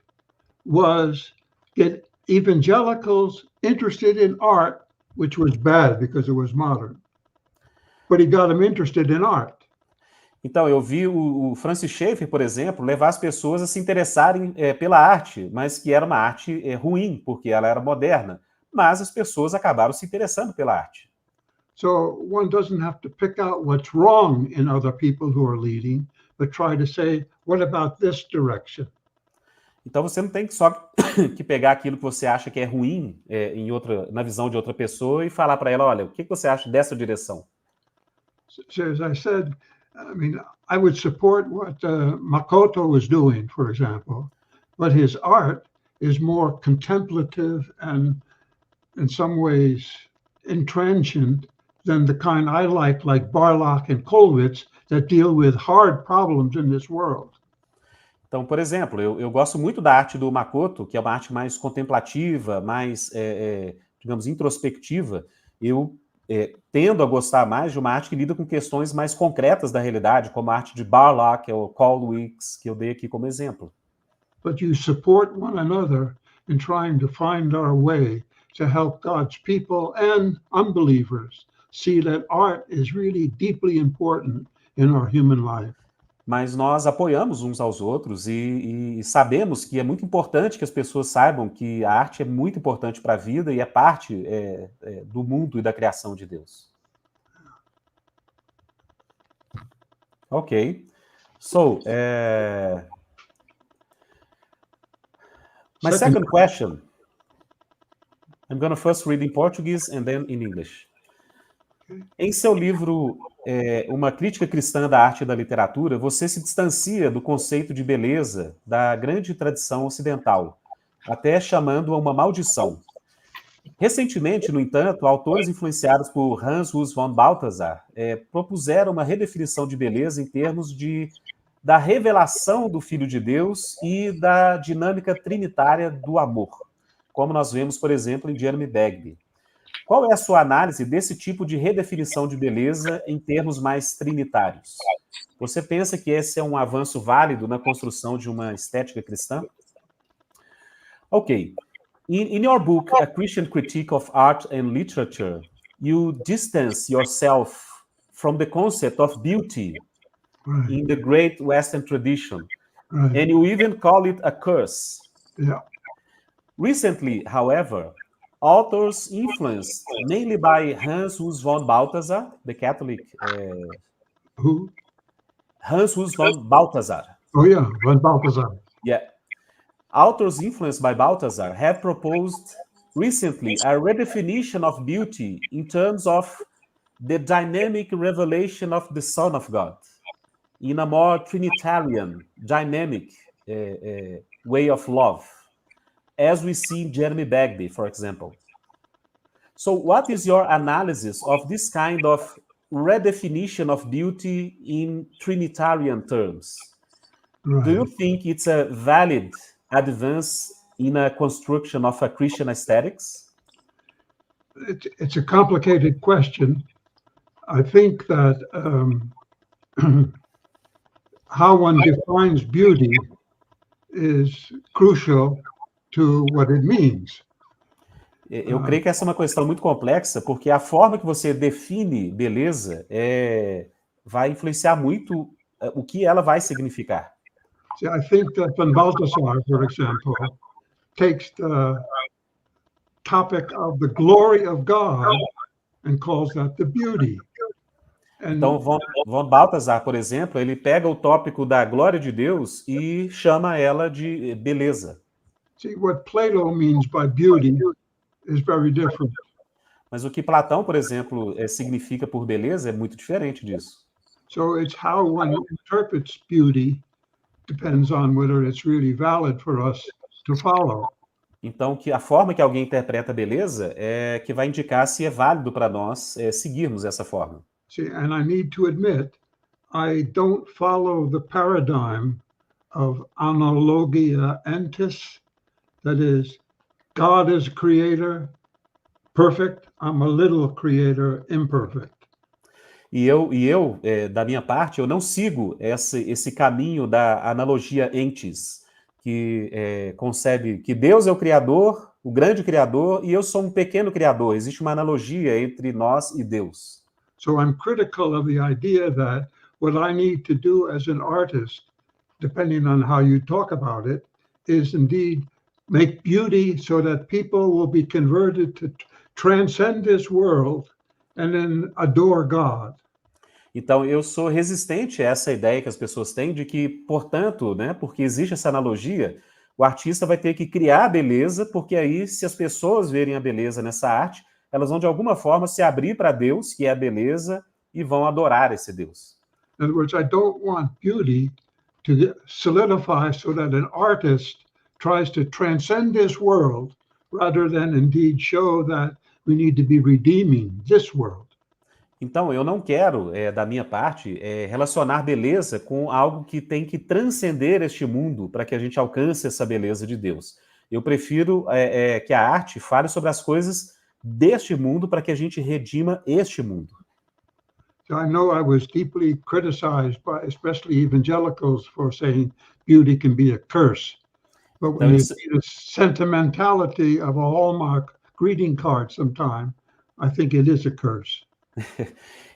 was get evangelicals interested in art, which was bad because it was modern. But he got them interested in art.
Então, eu vi o Francis Schaeffer, por exemplo, levar as pessoas a se interessarem pela arte, mas que era uma arte ruim, porque ela era moderna. Mas as pessoas acabaram se interessando pela arte.
So one doesn't have to pick out what's wrong in other people who are leading, but try to say, what about this direction?
Então você não tem só que pegar aquilo que você acha que é ruim na visão de outra pessoa e falar para ela, olha, o que você acha dessa direção?
So as I said, I mean, I would support what Makoto was doing, for example, but his art is more contemplative and in some ways intransient than the kind I like Barlach and Kollwitz, that deal with hard problems in this world.
Então, por exemplo, eu gosto muito da arte do Makoto, que é uma arte mais contemplativa, mais, digamos, introspectiva. Eu tendo a gostar mais de uma arte que lida com questões mais concretas da realidade, como a arte de Barlach ou Kollwitz, que eu dei aqui como exemplo.
But you support one another in trying to find our way to help God's people and unbelievers see that art is really deeply important in our human life.
Mas nós apoiamos uns aos outros e sabemos que é muito importante que as pessoas saibam que a arte é muito importante para a vida e é parte do mundo e da criação de Deus. Ok. So, my second question, I'm going to first read in Portuguese and then in English. Em seu livro, Uma Crítica Cristã da Arte e da Literatura, você se distancia do conceito de beleza da grande tradição ocidental, até chamando-a uma maldição. Recentemente, no entanto, autores influenciados por Hans Urs von Balthasar propuseram uma redefinição de beleza em termos da revelação do Filho de Deus e da dinâmica trinitária do amor, como nós vemos, por exemplo, em Jeremy Bagby. qual é a sua análise desse tipo de redefinição de beleza em termos mais trinitários? Você pensa que esse é um avanço válido na construção de uma estética cristã? Ok. In your book, A Christian Critique of Art and Literature, you distance yourself from the concept of beauty
Right.
in the great Western tradition,
Right.
and you even call it a curse.
Yeah.
Recently, however, authors influenced mainly by Hans Urs von Balthasar, the Catholic
Who?
Hans Urs von Balthasar.
Oh, yeah, von Balthasar.
Yeah. Authors influenced by Balthasar have proposed recently a redefinition of beauty in terms of the dynamic revelation of the Son of God in a more Trinitarian, dynamic way of love, as we see in Jeremy Bagby, for example. So what is your analysis of this kind of redefinition of beauty in Trinitarian terms?
Right.
Do you think it's a valid advance in a construction of a Christian aesthetics?
It's a complicated question. I think that how one defines beauty is crucial to what it means.
Eu creio que essa é uma questão muito complexa, porque a forma que você define beleza vai influenciar muito o que ela vai significar.
See, I think that von Balthasar, for example, takes the topic of the glory of God and calls that the beauty. And
Então, von Balthasar, por exemplo, ele pega o tópico da glória de Deus e chama ela de beleza.
see, what Plato means by beauty is very different.
Mas o que Platão, por exemplo, significa por beleza é muito diferente disso.
So it's how one interprets beauty depends on whether it's really valid for us to follow.
Então, a forma que alguém interpreta a beleza é que vai indicar se é válido para nós seguirmos essa forma.
See, and I need to admit, I don't follow the paradigm of analogia entis, that is, God is creator, perfect, I'm a little creator, imperfect.
E eu da minha parte, eu não sigo esse caminho da analogia entis, que concebe que Deus é o Criador, o grande Criador, e eu sou um pequeno Criador. Existe uma analogia entre nós e Deus.
So I'm critical of the idea that what I need to do as an artist, depending on how you talk about it, is indeed make beauty so that people will be converted to transcend this world and then adore God.
Então, eu sou resistente a essa ideia que as pessoas têm de que, portanto, né, porque existe essa analogia, o artista vai ter que criar a beleza, porque aí, se as pessoas verem a beleza nessa arte, elas vão, de alguma forma, se abrir para Deus, que é a beleza, e vão adorar esse Deus.
In other words, I don't want beauty to solidify so that an artist tries to transcend this world rather than indeed show that we need to be redeeming this world.
Então, eu não quero, da minha parte, relacionar beleza com algo que tem que transcender este mundo para que a gente alcance essa beleza de Deus. Eu prefiro que a arte fale sobre as coisas deste mundo para que a gente redima este mundo.
So I know I was deeply criticized by especially evangelicals for saying beauty can be a curse. But when you see the sentimentality of a Hallmark greeting card sometime, I think it is a curse.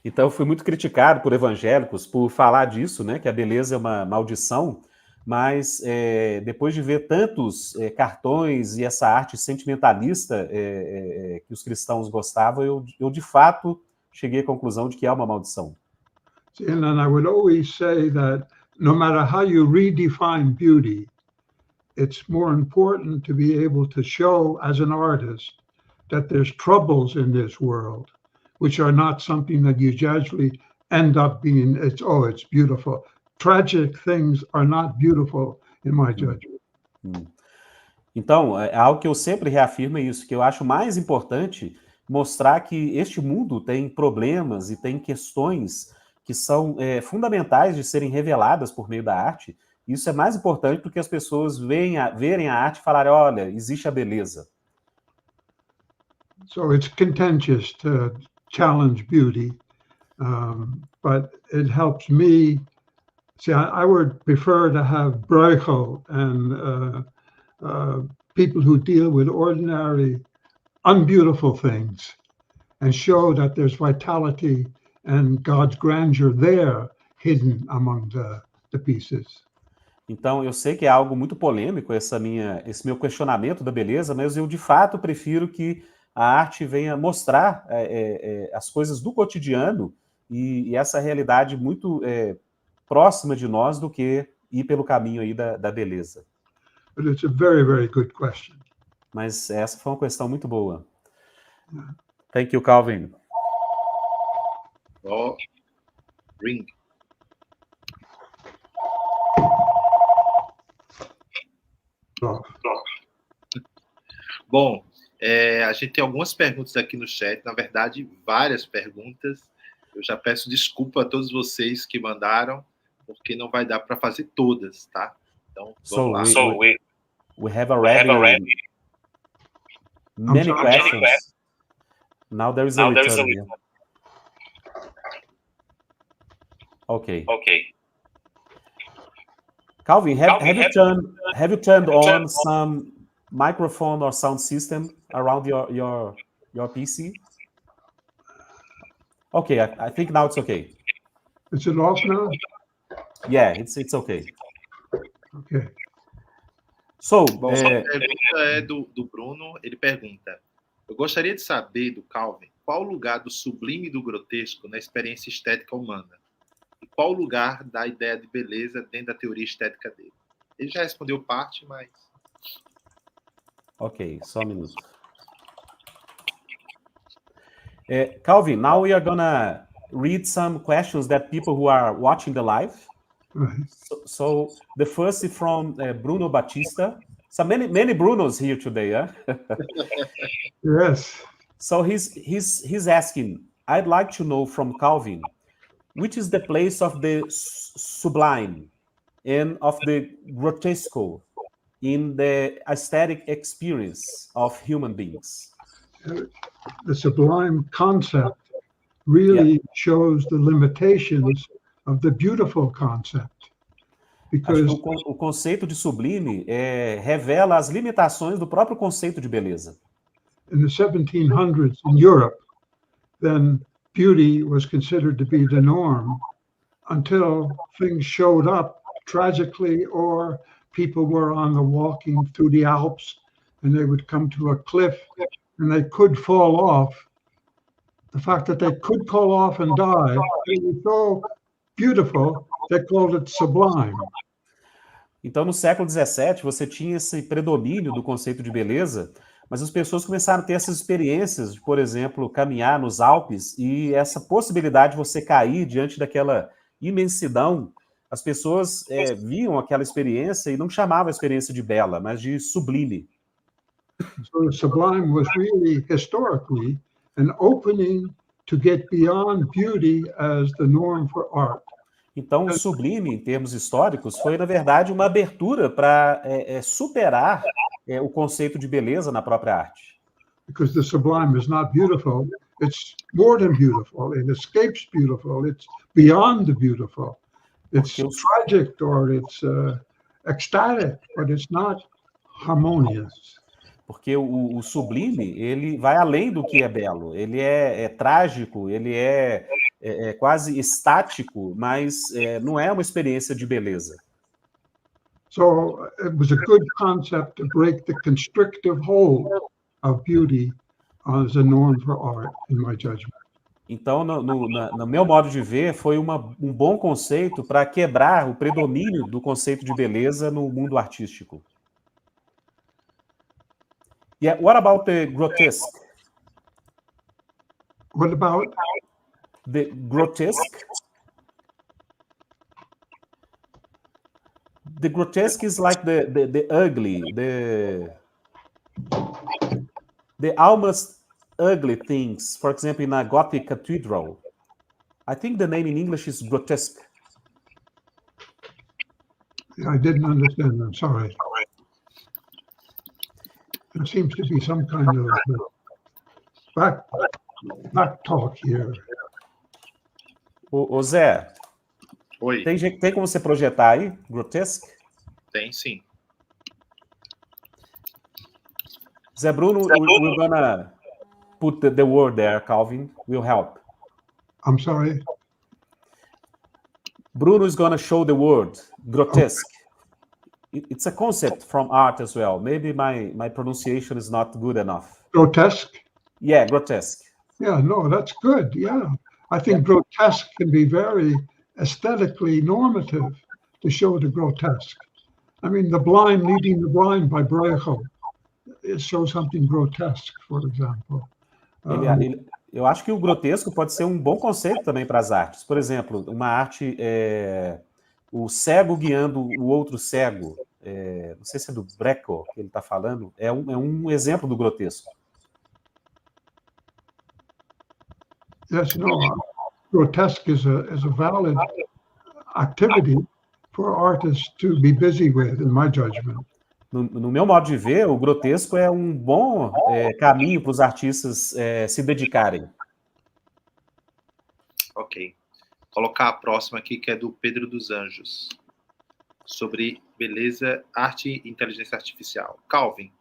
Então, eu fui muito criticado por evangélicos por falar disso, né, que a beleza é uma maldição, mas depois de ver tantos cartões e essa arte sentimentalista que os cristãos gostavam, eu de fato cheguei à conclusão de que é uma maldição.
And then I would always say that no matter how you redefine beauty, it's more important to be able to show as an artist that there's troubles in this world, which are not something that you usually end up being, it's beautiful. Tragic things are not beautiful in my judgment.
Então, algo que eu sempre reafirmo é isso, que eu acho mais importante mostrar que este mundo tem problemas e tem questões que são fundamentais de serem reveladas por meio da arte. Isso é mais importante do que as pessoas verem a arte e falarem, olha, existe a beleza.
So it's contentious to challenge beauty, but it helps me. See, I would prefer to have Bruegel and people who deal with ordinary, unbeautiful things and show that there's vitality and God's grandeur there hidden among the pieces.
Então, eu sei que é algo muito polêmico esse meu questionamento da beleza, mas eu de fato prefiro que a arte venha mostrar as coisas do cotidiano e essa realidade muito próxima de nós do que ir pelo caminho aí da beleza.
But it's a very, very good question.
Mas essa foi uma questão muito boa. Thank you, Calvin.
Oh, ring. Bom, a gente tem algumas perguntas aqui no chat, na verdade, várias perguntas. Eu já peço desculpa a todos vocês que mandaram, porque não vai dar para fazer todas, tá? Então, vamos lá.
We have already many questions. Now there is a return here. Okay. Calvin, have you turned on some microphone or sound system around your PC? Okay, I think now it's okay.
Is it off now?
Yeah, it's okay.
Okay.
So,
a pergunta é do Bruno. Ele pergunta: eu gostaria de saber do Calvin qual o lugar do sublime e do grotesco na experiência estética humana e qual o lugar da ideia de beleza dentro da teoria estética dele. Ele já respondeu parte, mas...
Ok, só um minuto. Calvin, now we are gonna read some questions that people who are watching the live.
Right.
So the first is from Bruno Batista. So many Brunos here today, huh?
Yes.
So he's asking, I'd like to know from Calvin, which is the place of the sublime and of the grotesque in the aesthetic experience of human beings?
The sublime concept really shows the limitations of the beautiful concept. Because
o conceito de sublime revela as limitações do próprio conceito de beleza.
in the 1700s in Europe, then beauty was considered to be the norm until things showed up tragically, or people were on the walking through the Alps and they would come to a cliff and they could fall off. The fact that they could fall off and die, it was so beautiful, they called it sublime.
Então, no século XVII, você tinha esse predomínio do conceito de beleza, mas as pessoas começaram a ter essas experiências de, por exemplo, caminhar nos Alpes e essa possibilidade de você cair diante daquela imensidão. As pessoas viam aquela experiência e não chamavam a experiência de bela, mas de sublime.
So the sublime was really historically an opening to get beyond beauty as the norm for art.
Então, o sublime, em termos históricos, foi, na verdade, uma abertura para superar o conceito de beleza na própria arte.
Because the sublime is not beautiful, it's more than beautiful, it escapes beautiful, it's beyond the beautiful. It's tragic or it's ecstatic, but it's not harmonious.
Porque o sublime, ele vai além do que é belo. Ele é trágico, ele é quase estático, mas não é uma experiência de beleza.
So it was a good concept to break the constrictive hold of beauty as a norm for art, in my judgment.
Então, no meu modo de ver, foi um bom conceito para quebrar o predomínio do conceito de beleza no mundo artístico. Yeah, what about the grotesque?
What about?
The grotesque? The grotesque is like the ugly, the almost ugly things. For example, in a Gothic cathedral. I think the name in English is grotesque.
I didn't understand, I'm sorry. There seems to be some kind of back talk here.
Ô Zé,
Oi,
tem como você projetar aí? Grotesque?
tem sim.
Zé Bruno, we're gonna put the word there, Calvin. Will help.
I'm sorry.
Bruno is gonna show the word, grotesque. It's a concept from art as well. Maybe my pronunciation is not good enough.
Grotesque?
Yeah, grotesque.
Yeah, no, that's good. Yeah. I think grotesque can be very aesthetically normative to show the grotesque. I mean, the blind leading the blind by Bruegel, it shows something grotesque, for example.
Eu acho que o grotesco pode ser um bom conceito também para as artes. Por exemplo, uma arte, o cego guiando o outro cego, não sei se é do Breco que ele está falando, é um exemplo do grotesco.
Yes, no, grotesque is a valid activity for artists to be busy with, in my judgment.
No meu modo de ver, o grotesco é um bom caminho para os artistas se dedicarem.
Ok. Colocar a próxima aqui, que é do Pedro dos Anjos, sobre beleza, arte e inteligência artificial. Calvin,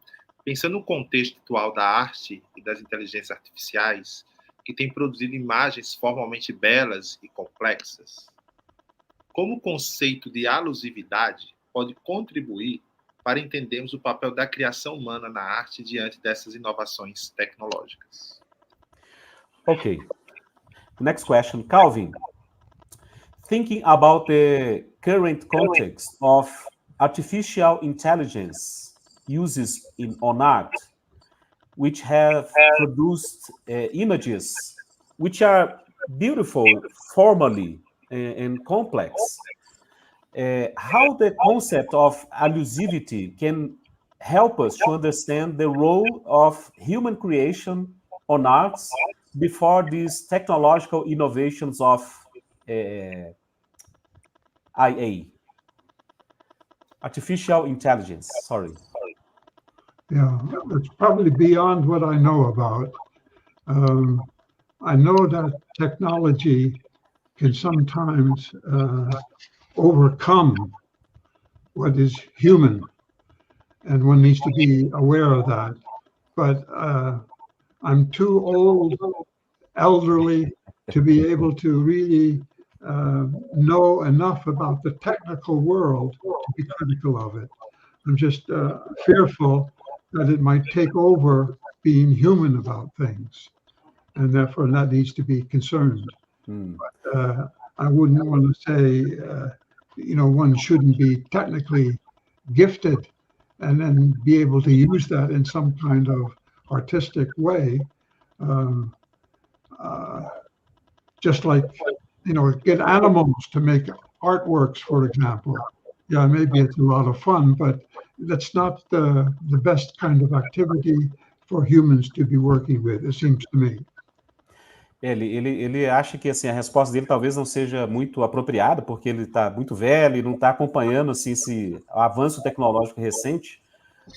pensando no contexto atual da arte e das inteligências artificiais, que tem produzido imagens formalmente belas e complexas, como o conceito de alusividade pode contribuir para entendermos o papel da criação humana na arte diante dessas inovações tecnológicas?
Okay. Next question. Calvin, thinking about the current context of artificial intelligence uses on art, which have produced images which are beautiful formally and complex. How the concept of allusivity can help us to understand the role of human creation on arts before these technological innovations of IA, artificial intelligence, sorry.
Yeah, it's probably beyond what I know about. I know that technology can sometimes overcome what is human, and one needs to be aware of that. But I'm too old, elderly, to be able to really know enough about the technical world to be critical of it. I'm just fearful that it might take over being human about things, and therefore that needs to be concerned. But, I wouldn't want to say, one shouldn't be technically gifted and then be able to use that in some kind of artistic way. Just like, get animals to make artworks, for example. Yeah, maybe it's a lot of fun, but that's not the best kind of activity for humans to be working with, it seems to me.
Ele acha que assim, a resposta dele talvez não seja muito apropriada, porque ele está muito velho e não está acompanhando assim, esse avanço tecnológico recente,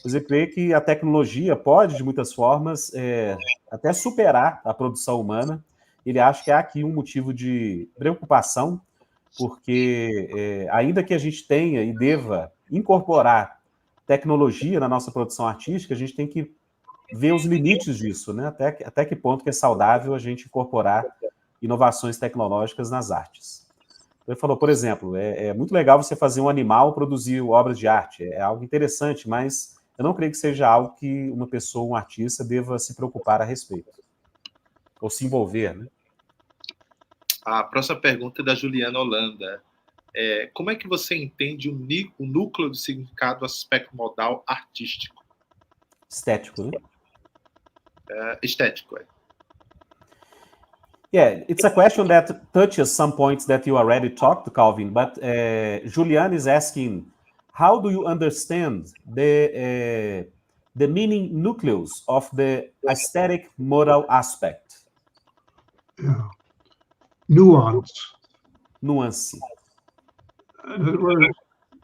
mas ele crê que a tecnologia pode, de muitas formas, até superar a produção humana. Ele acha que há aqui um motivo de preocupação, porque ainda que a gente tenha e deva incorporar tecnologia na nossa produção artística, a gente tem que ver os limites disso, né? Até que ponto que é saudável a gente incorporar inovações tecnológicas nas artes. Ele falou, por exemplo, é muito legal você fazer um animal produzir obras de arte, é algo interessante, mas eu não creio que seja algo que uma pessoa, um artista, deva se preocupar a respeito, ou se envolver, né?
A próxima pergunta é da Juliana Holanda. Como é que você entende o núcleo do significado do aspecto modal artístico?
Estético, né?
Estético,
Yeah, it's a question that touches some points that you already talked to, Calvin, but Julian is asking, how do you understand the meaning nucleus of the aesthetic moral aspect?
Yeah. Nuance.
Nuance.
In other words,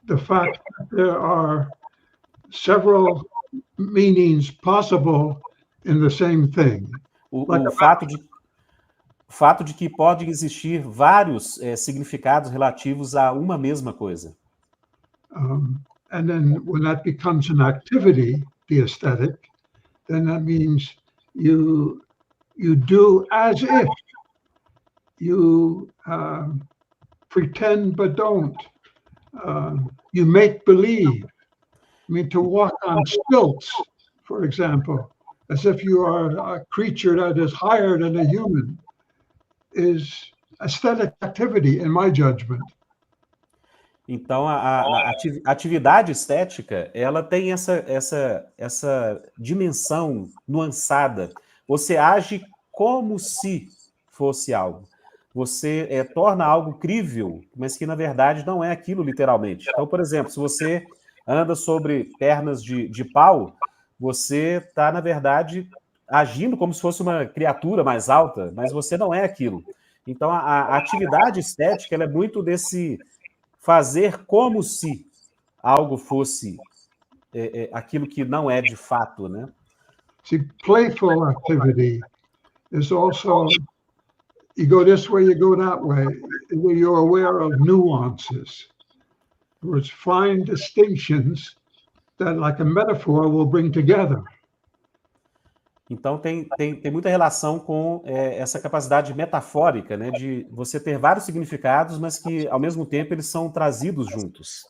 the fact that there are several meanings possible in the same thing.
o fato de que podem existir vários significados relativos a uma mesma coisa.
And then when that becomes an activity, the aesthetic, then that means you do as if, you pretend but don't, you make believe. I mean, to walk on stilts, for example, as if you are a creature that is higher than a human, is aesthetic activity, in my judgment.
Então, a atividade estética, ela tem essa dimensão nuançada. Você age como se fosse algo. Você torna algo crível, mas que, na verdade, não é aquilo literalmente. Então, por exemplo, se você anda sobre pernas de pau, você está, na verdade, agindo como se fosse uma criatura mais alta, mas você não é aquilo. Então, a atividade estética, ela é muito desse fazer como se algo fosse aquilo que não é de fato, né?
See, playful activity is also, you go this way, you go that way, where you're aware of nuances. Words, fine distinctions that, like a metaphor, will bring together.
Então, tem muita relação com essa capacidade metafórica, né, de você ter vários significados, mas que, ao mesmo tempo, eles são trazidos juntos.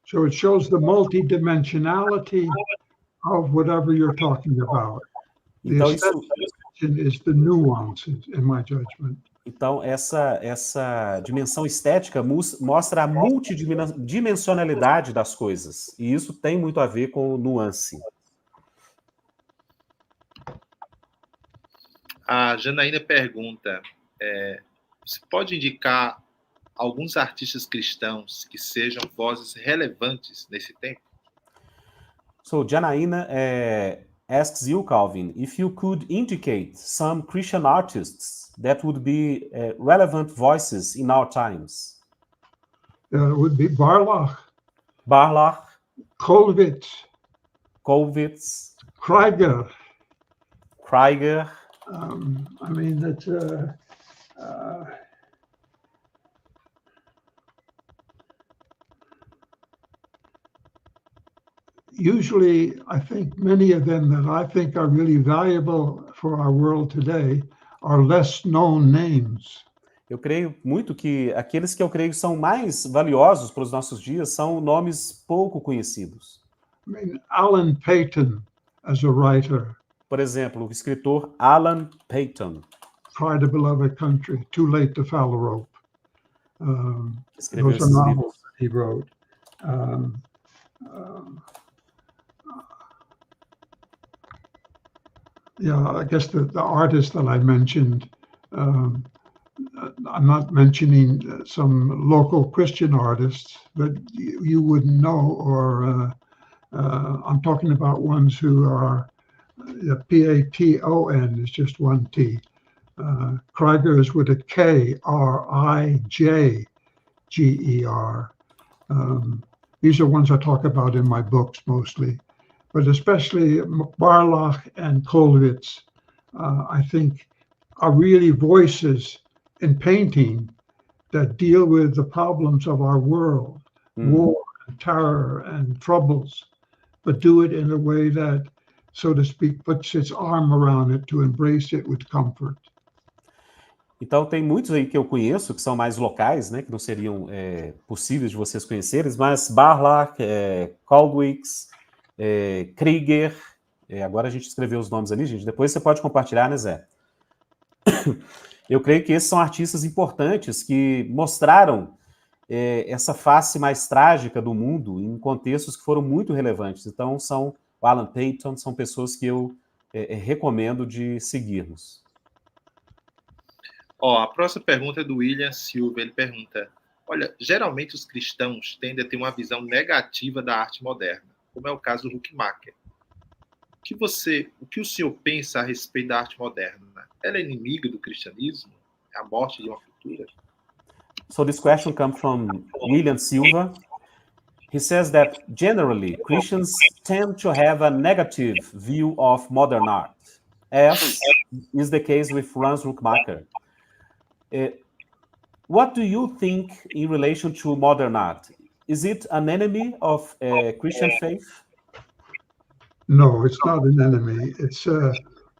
So it shows the multidimensionality of whatever you're talking about.
Então,
The aesthetic is the nuances, in my judgment.
Então, essa dimensão estética mostra a multidimensionalidade das coisas. E isso tem muito a ver com nuance.
A Janaína pergunta, você pode indicar alguns artistas cristãos que sejam vozes relevantes nesse tempo?
So, Janaína asks you, Calvin, if you could indicate some Christian artists that would be relevant voices in our times.
It would be Barlach,
Kollwitz,
Krieger.
I
mean, that's usually, I think many of them that I think are really valuable for our world today are less known names.
Eu creio muito que aqueles que eu creio são mais valiosos para os nossos dias são nomes pouco conhecidos.
I mean, Alan Paton as a writer.
Por exemplo, o escritor Alan Paton.
Try the Beloved Country, Too Late to Follow Rope.
Escreveu
Those are novels that he wrote. Yeah, I guess the artist that I mentioned, I'm not mentioning some local Christian artists that you wouldn't know, or I'm talking about ones who are Paton is just one T. Krieger is with a K, Rijger. These are ones I talk about in my books mostly, but especially Barlach and Kollwitz, I think are really voices in painting that deal with the problems of our world, war, and terror, and troubles, but do it in a way that, so to speak, puts its arm around it to embrace it with comfort.
Então, tem muitos aí que eu conheço, que são mais locais, né, que não seriam possíveis de vocês conhecerem, mas Barlach, Kollwitz, Krieger, agora a gente escreveu os nomes ali, gente, depois você pode compartilhar, né, Zé? Eu creio que esses são artistas importantes que mostraram essa face mais trágica do mundo em contextos que foram muito relevantes. Então, são o Alan Paton, são pessoas que eu recomendo de seguirmos.
A próxima pergunta é do William Silva. Ele pergunta, olha, geralmente os cristãos tendem a ter uma visão negativa da arte moderna, como é o caso do Huckmacher. O que o senhor pensa a respeito da arte moderna? Ela é inimiga do cristianismo? É a morte de uma cultura?
So this question comes from William Silva. He says that generally Christians tend to have a negative view of modern art. as is the case with Franz Ruckmacher. What do you think in relation to modern art? Is it an enemy of Christian faith?
No, it's not an enemy. It's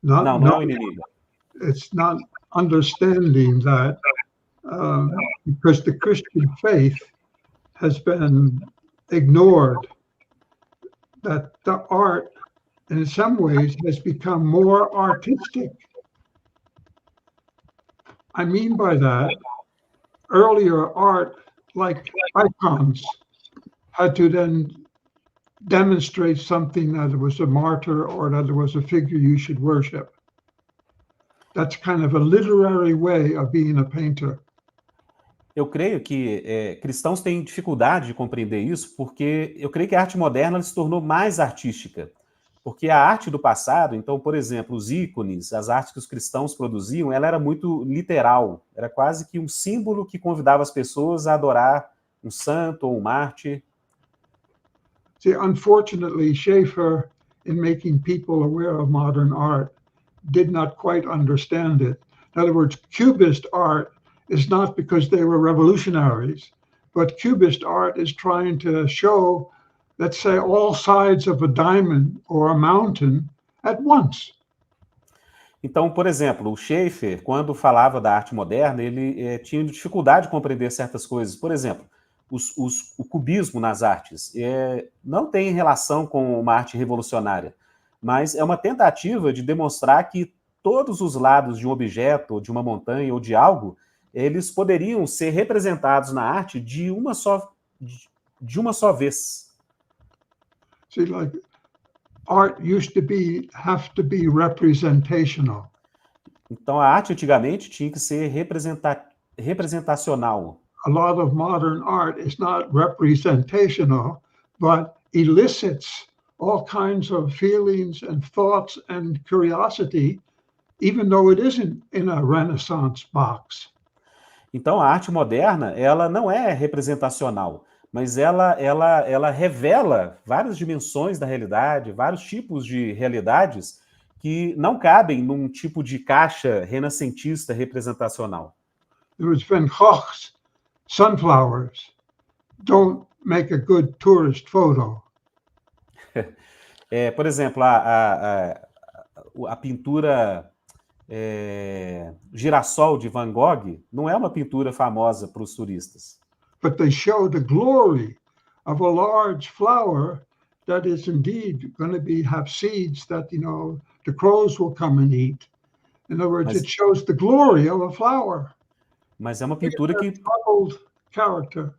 Não, não é um inimigo.
It's not understanding that because the Christian faith has been ignored, that the art, in some ways, has become more artistic. I mean by that, earlier art, like icons, had to then demonstrate something that it was a martyr or that it was a figure you should worship. That's kind of a literary way of being a painter.
Eu creio que cristãos têm dificuldade de compreender isso, porque eu creio que a arte moderna se tornou mais artística. Porque a arte do passado, então, por exemplo, os ícones, as artes que os cristãos produziam, ela era muito literal. Era quase que um símbolo que convidava as pessoas a adorar um santo ou um mártir.
See, unfortunately, Schaeffer, in making people aware of modern art, did not quite understand it. In other words, Cubist art is not because they were revolutionaries, but Cubist art is trying to show, let's say, all sides of a diamond or a mountain at once.
Então, por exemplo, o Schaeffer, quando falava da arte moderna, ele tinha dificuldade de compreender certas coisas. Por exemplo, o cubismo nas artes não tem relação com uma arte revolucionária, mas é uma tentativa de demonstrar que todos os lados de um objeto, de uma montanha ou de algo, eles poderiam ser representados na arte de uma só vez.
See, like art used to have to be representational.
Então a arte antigamente tinha que ser representacional.
A lot of modern art is not representational, but elicits all kinds of feelings and thoughts and curiosity, even though it isn't in a Renaissance box.
Então, a arte moderna, ela não é representacional, mas ela revela várias dimensões da realidade, vários tipos de realidades que não cabem num tipo de caixa renascentista representacional.
There was Van Gogh's sunflowers don't make a good tourist photo.
Por exemplo, a pintura Girassol de Van Gogh não é uma pintura famosa para os turistas.
But they show the glory of a large flower that is indeed going to have seeds that, the crows will come and eat. In other words, it shows the glory of a flower.
Mas é uma pintura que
character.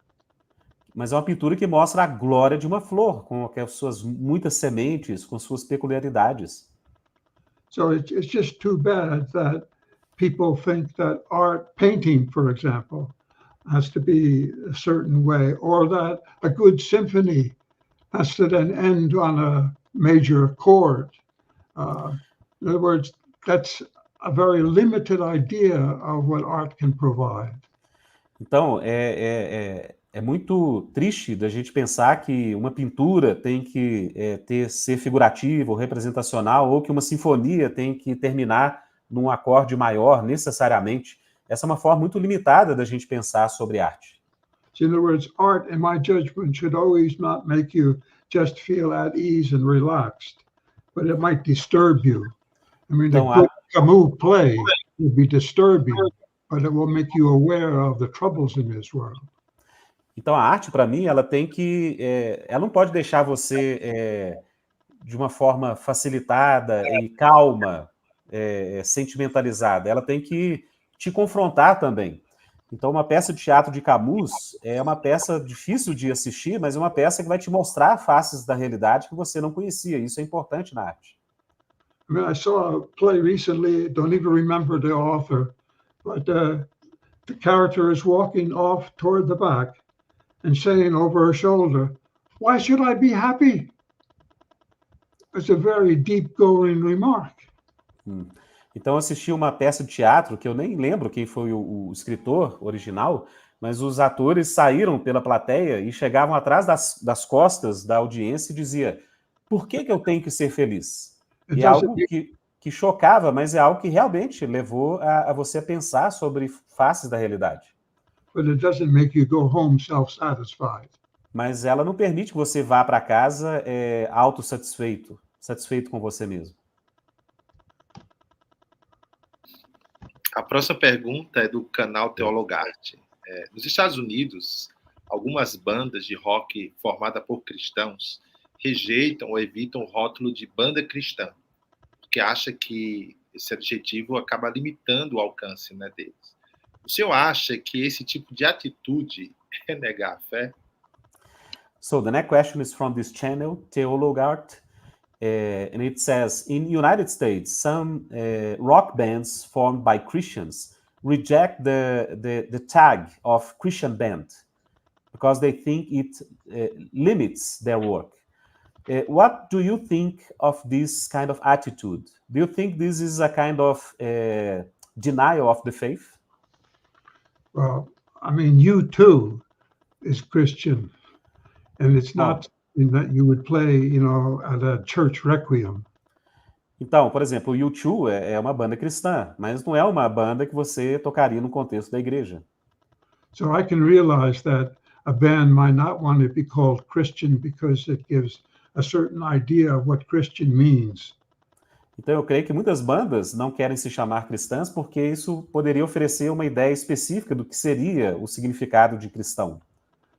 Mas é uma pintura que mostra a glória de uma flor, com as suas muitas sementes, com suas peculiaridades.
So it's just too bad that people think that painting, for example, has to be a certain way, or that a good symphony has to then end on a major chord. In other words, that's a very limited idea of what art can provide.
Então, é muito triste da gente pensar que uma pintura tem que ser figurativa ou representacional, ou que uma sinfonia tem que terminar num acorde maior, necessariamente. Essa é uma forma muito limitada da gente pensar sobre arte.
So in other words, art, in my judgment, should always not make you just feel at ease and relaxed, but it might disturb you. I mean, the good Camus play will be disturbing, but it will make you aware of the troubles in this world.
Então a arte, para mim, ela não pode deixar você de uma forma facilitada e calma, sentimentalizada. Ela tem que te confrontar também. Então uma peça de teatro de Camus é uma peça difícil de assistir, mas é uma peça que vai te mostrar faces da realidade que você não conhecia. Isso é importante na arte.
I mean, I saw a play recently, don't even remember the author, but the character is walking off toward the back and saying over her shoulder, "Why should I be happy?" It's a very deep-going remark.
Então, eu assisti uma peça de teatro, que eu nem lembro quem foi o escritor original, mas os atores saíram pela plateia e chegavam atrás das costas da audiência e dizia: por que eu tenho que ser feliz? E é algo que que chocava, mas é algo que realmente levou a você a pensar sobre faces da realidade.
But it doesn't make you go home self-satisfied.
Mas ela não permite que você vá para casa autossatisfeito, satisfeito com você mesmo.
A próxima pergunta é do canal Teologarte. Nos Estados Unidos, algumas bandas de rock formadas por cristãos rejeitam ou evitam o rótulo de banda cristã, porque acha que esse adjetivo acaba limitando o alcance, né, deles. O senhor acha que esse tipo de atitude é negar a fé?
So the next question is from this channel, Teologart, and it says, in United States, some rock bands formed by Christians reject the tag of Christian band because they think it limits their work. What do you think of this kind of attitude? Do you think this is a kind of denial of the faith?
Well, I mean, U2 is Christian, and it's not something that you would play, at a church requiem.
Então, por exemplo, o U2 é uma banda cristã, mas não é uma banda que você tocaria no contexto da igreja.
So I can realize that a band might not want to be called Christian because it gives a certain idea of what Christian means.
Então eu creio que muitas bandas não querem se chamar cristãs porque isso poderia oferecer uma ideia específica do que seria o significado de cristão.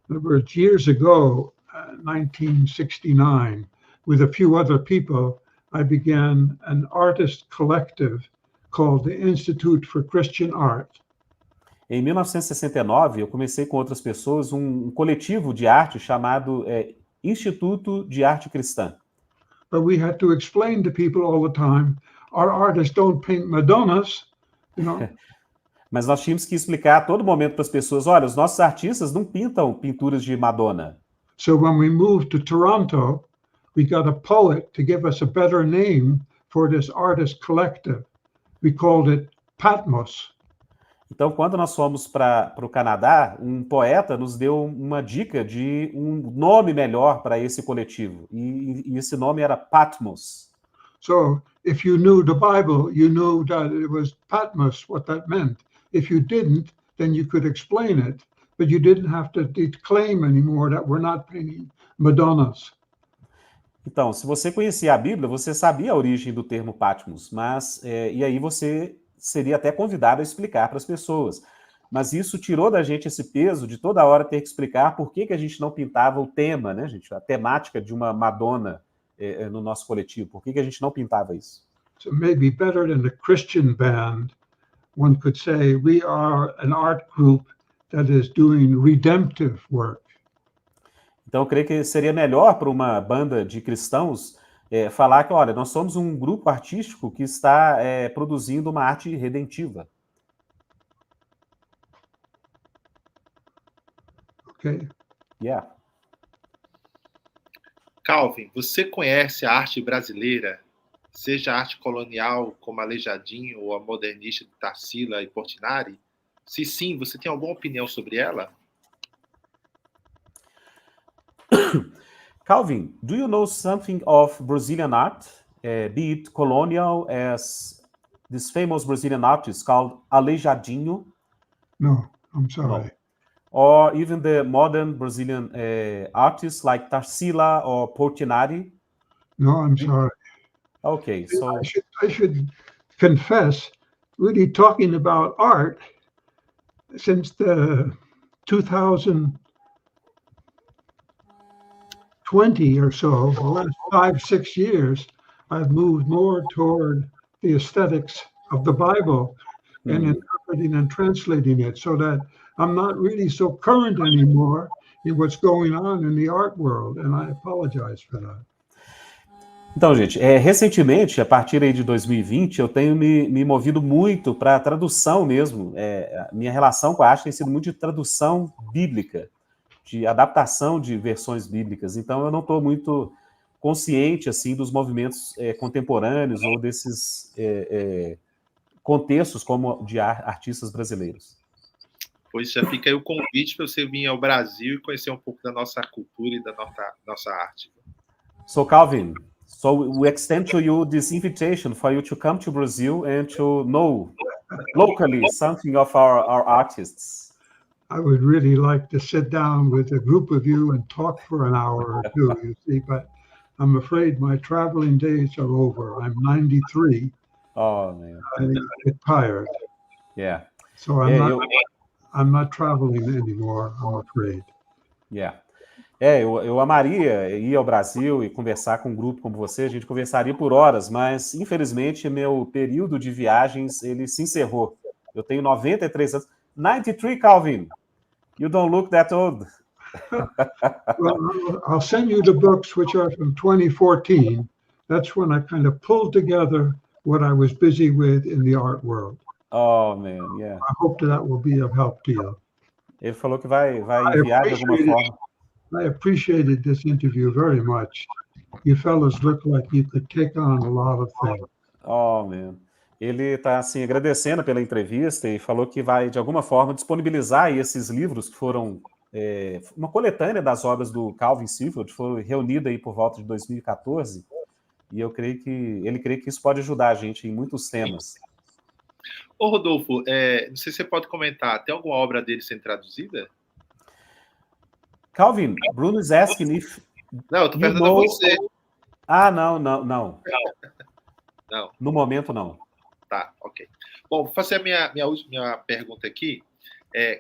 In other words, years ago, 1969, with a few other people, I began an artist collective called the Institute for Christian Art.
Em 1969, eu comecei com outras pessoas um coletivo de arte chamado Instituto de Arte Cristã.
But we had to explain to people all the time, our artists don't paint Madonnas,
Mas nós tínhamos que explicar a todo momento para as pessoas, olha, os nossos artistas não pintam pinturas de Madonna.
So when we moved to Toronto, we got a poet to give us a better name for this artist collective. We called it Patmos.
Então, quando nós fomos para o Canadá, um poeta nos deu uma dica de um nome melhor para esse coletivo. E esse nome era Patmos.
So if you knew the Bible, you knew that it was Patmos, what that meant. If you didn't, then you could explain it. But you didn't have to claim anymore that we're not painting Madonnas.
Então, se você conhecia a Bíblia, você sabia a origem do termo Patmos, mas e aí você seria até convidado a explicar para as pessoas. Mas isso tirou da gente esse peso de toda hora ter que explicar por que a gente não pintava o tema, né, gente? A temática de uma Madonna no nosso coletivo. Por que a gente não pintava isso?
So maybe better than a Christian band, one could say we are an art group that is doing redemptive work.
Então, eu creio que seria melhor para uma banda de cristãos falar que, olha, nós somos um grupo artístico que está produzindo uma arte redentiva.
Okay.
Yeah.
Calvin, você conhece a arte brasileira, seja a arte colonial como Aleijadinho ou a modernista de Tarsila e Portinari? Se sim, você tem alguma opinião sobre ela?
Calvin, do you know something of Brazilian art, be it colonial as this famous Brazilian artist called Aleijadinho?
No, I'm sorry.
No. Or even the modern Brazilian artists like Tarsila or Portinari?
No, I'm sorry.
Okay, so
I should confess, really talking about art since the 2020 or so, the last 5-6 years, I've moved more toward the aesthetics of the Bible and interpreting and translating it, so that I'm not really so current anymore in what's going on in the art world, and I apologize for that.
Então, gente, recentemente, a partir aí de 2020, eu tenho me movido muito para a tradução mesmo. A minha relação com a arte tem sido muito de tradução bíblica, de adaptação de versões bíblicas. Então, eu não estou muito consciente assim dos movimentos contemporâneos ou desses contextos como de artistas brasileiros.
Pois já fica aí o convite para você vir ao Brasil e conhecer um pouco da nossa cultura e da nossa arte.
So, Calvin, So we extend to you this invitation for you to come to Brazil and to know locally something of our artists.
I would really like to sit down with a group of you and talk for an hour or two, you see, but I'm afraid my traveling days are over. I'm 93.
Oh, man.
I get tired.
Yeah.
So I'm not traveling anymore, I'm afraid.
Yeah. Eu amaria ir ao Brasil e conversar com um grupo como você, a gente conversaria por horas, mas infelizmente meu período de viagens, ele se encerrou. Eu tenho 93 anos. 93, Calvin! You don't look that old.
Well, I'll send you the books which are from 2014. That's when I kind of pulled together what I was busy with in the art world.
Oh, man, yeah.
I hope that will be of help to you.
Ele falou que vai enviar de alguma forma.
I appreciated this interview very much. You fellas look like you could take on a lot of things.
Oh, man. Ele está assim, agradecendo pela entrevista e falou que vai, de alguma forma, disponibilizar aí esses livros que foram uma coletânea das obras do Calvin Seerveld, foi reunida aí por volta de 2014, e ele crê que isso pode ajudar a gente em muitos temas.
Ô, Rodolfo, não sei se você pode comentar, tem alguma obra dele sendo traduzida?
Calvin, Bruno is asking if...
Não, eu estou perguntando a você.
Ah, não.
Não.
No momento, não.
Tá, ok. Bom, vou fazer a minha última pergunta aqui.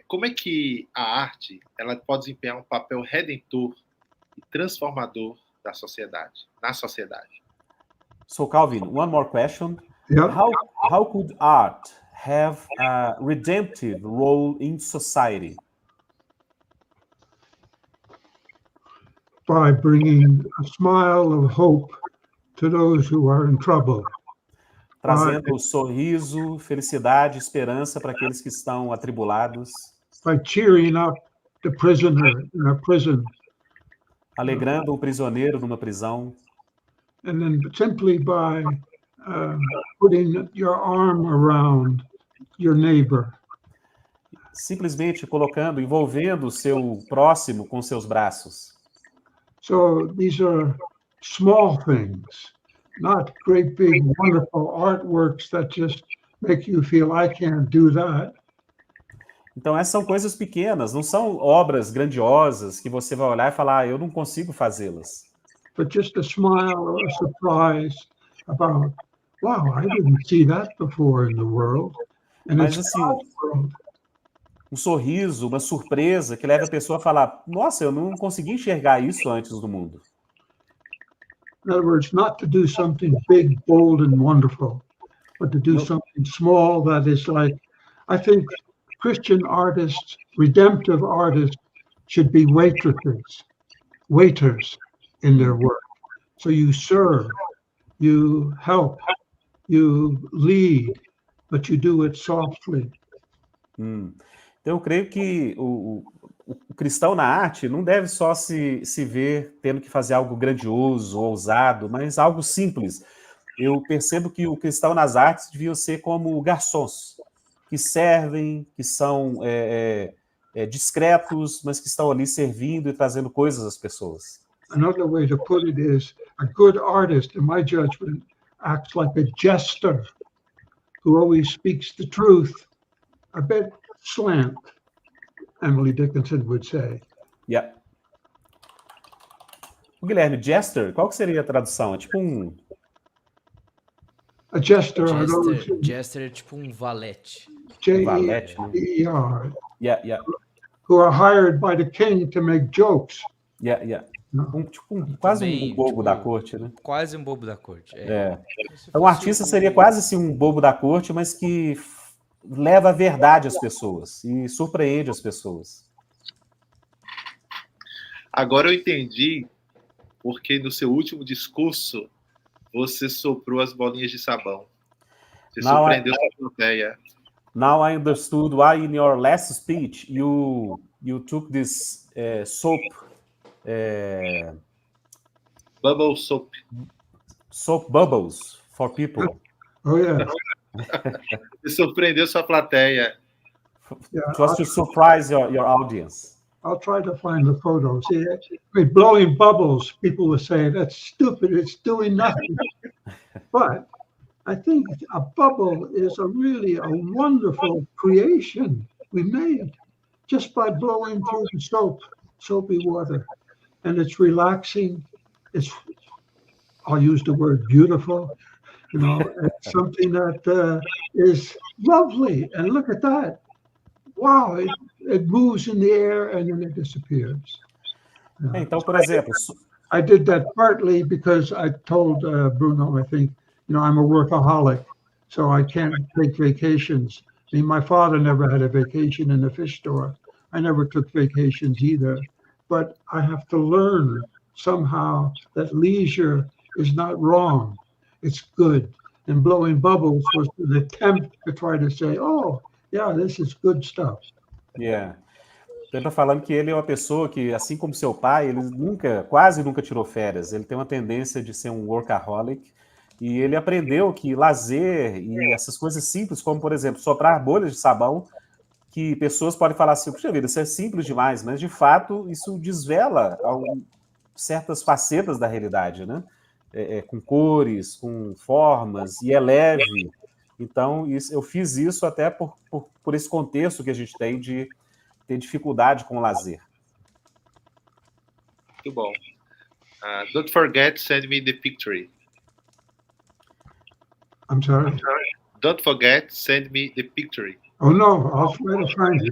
Como é que a arte ela pode desempenhar um papel redentor e transformador na sociedade?
So, Calvin, one more question.
Yep.
How could art have a redemptive role in society?
By bringing a smile of hope to those who are in trouble.
Trazendo sorriso, felicidade, esperança para aqueles que estão atribulados.
By cheering up the prisoner in a prison.
Alegrando o prisioneiro numa prisão.
And then simply by putting your arm around your neighbor.
Simplesmente envolvendo o seu próximo com seus braços.
So these are small things. Not great, big, wonderful artworks that just make you feel, I can't do that.
Então, essas são coisas pequenas, não são obras grandiosas que você vai olhar e falar, eu não consigo fazê-las.
But just a smile or a surprise about, wow, I didn't see that before in the world. And
mas assim, um sorriso, uma surpresa que leva a pessoa a falar, nossa, eu não consegui enxergar isso antes do mundo.
In other words, not to do something big, bold, and wonderful, but to do something small that is like, I think Christian artists, redemptive artists, should be waiters in their work. So you serve, you help, you lead, but you do it softly.
Então, eu creio que o cristão na arte não deve só se ver tendo que fazer algo grandioso, ousado, mas algo simples. Eu percebo que o cristão nas artes devia ser como garçons, que servem, que são discretos, mas que estão ali servindo e trazendo coisas às pessoas.
Another way to put it is, a good artist, in my judgment, acts like a jester who always speaks the truth, a bit slant, Emily Dickinson would say.
Yeah. Guilherme, jester, qual que seria a tradução? É tipo um...
A jester
é tipo um valete.
J-E-R.
Yeah.
Who are hired by the king to make jokes.
Yeah. Quase um bobo da corte, né?
Quase um bobo da corte.
Então, um artista seria quase assim um bobo da corte, mas que leva a verdade às pessoas e surpreende as pessoas.
Agora eu entendi porque no seu último discurso você soprou as bolinhas de sabão. Você surpreendeu a plateia.
Now I understood why in your last speech you took this soap
bubble soap.
Soap bubbles for people.
Oh yeah.
Você surpreendeu sua plateia.
Just to surprise your audience.
I'll try to find the photo. See, with blowing bubbles, people will say, that's stupid, it's doing nothing. But I think a bubble is really a wonderful creation we made just by blowing through the soapy water. And it's relaxing. I'll use the word beautiful. It's something that is lovely. And look at that. Wow, it moves in the air and then it disappears.
Então, por exemplo...
I did that partly because I told Bruno, I think, I'm a workaholic, so I can't take vacations. I mean, my father never had a vacation in the fish store. I never took vacations either. But I have to learn somehow that leisure is not wrong. It's good. And blowing bubbles was an attempt to try to say, oh, yeah, this is good stuff.
Yeah. Ele está falando que ele é uma pessoa que, assim como seu pai, ele quase nunca tirou férias. Ele tem uma tendência de ser um workaholic e ele aprendeu que lazer e essas coisas simples, como, por exemplo, soprar bolhas de sabão, que pessoas podem falar assim, puxa vida, isso é simples demais, mas, de fato, isso desvela certas facetas da realidade, né? Com cores, com formas, e é leve. Então, eu fiz isso até por esse contexto que a gente tem de ter dificuldade com o lazer.
Muito bom. Don't forget, send me the picture.
I'm sorry?
Don't forget, send me the picture.
Oh, no, I'll try to find it.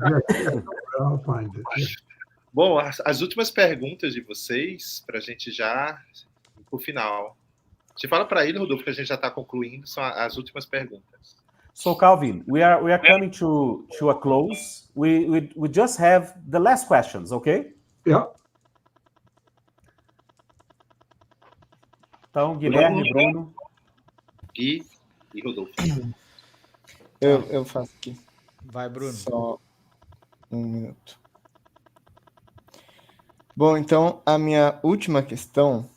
I'll find it. Yeah.
Bom, as últimas perguntas de vocês, para a gente já ir para o final. Você fala para ele, Rodolfo, que a gente já está concluindo, são as últimas perguntas.
So, Calvin, we are coming to a close. We just have the last questions, okay?
Yeah.
Então, Guilherme, Bruno.
E Rodolfo.
Eu faço aqui.
Vai, Bruno.
Só um minuto. Bom, então, a minha última questão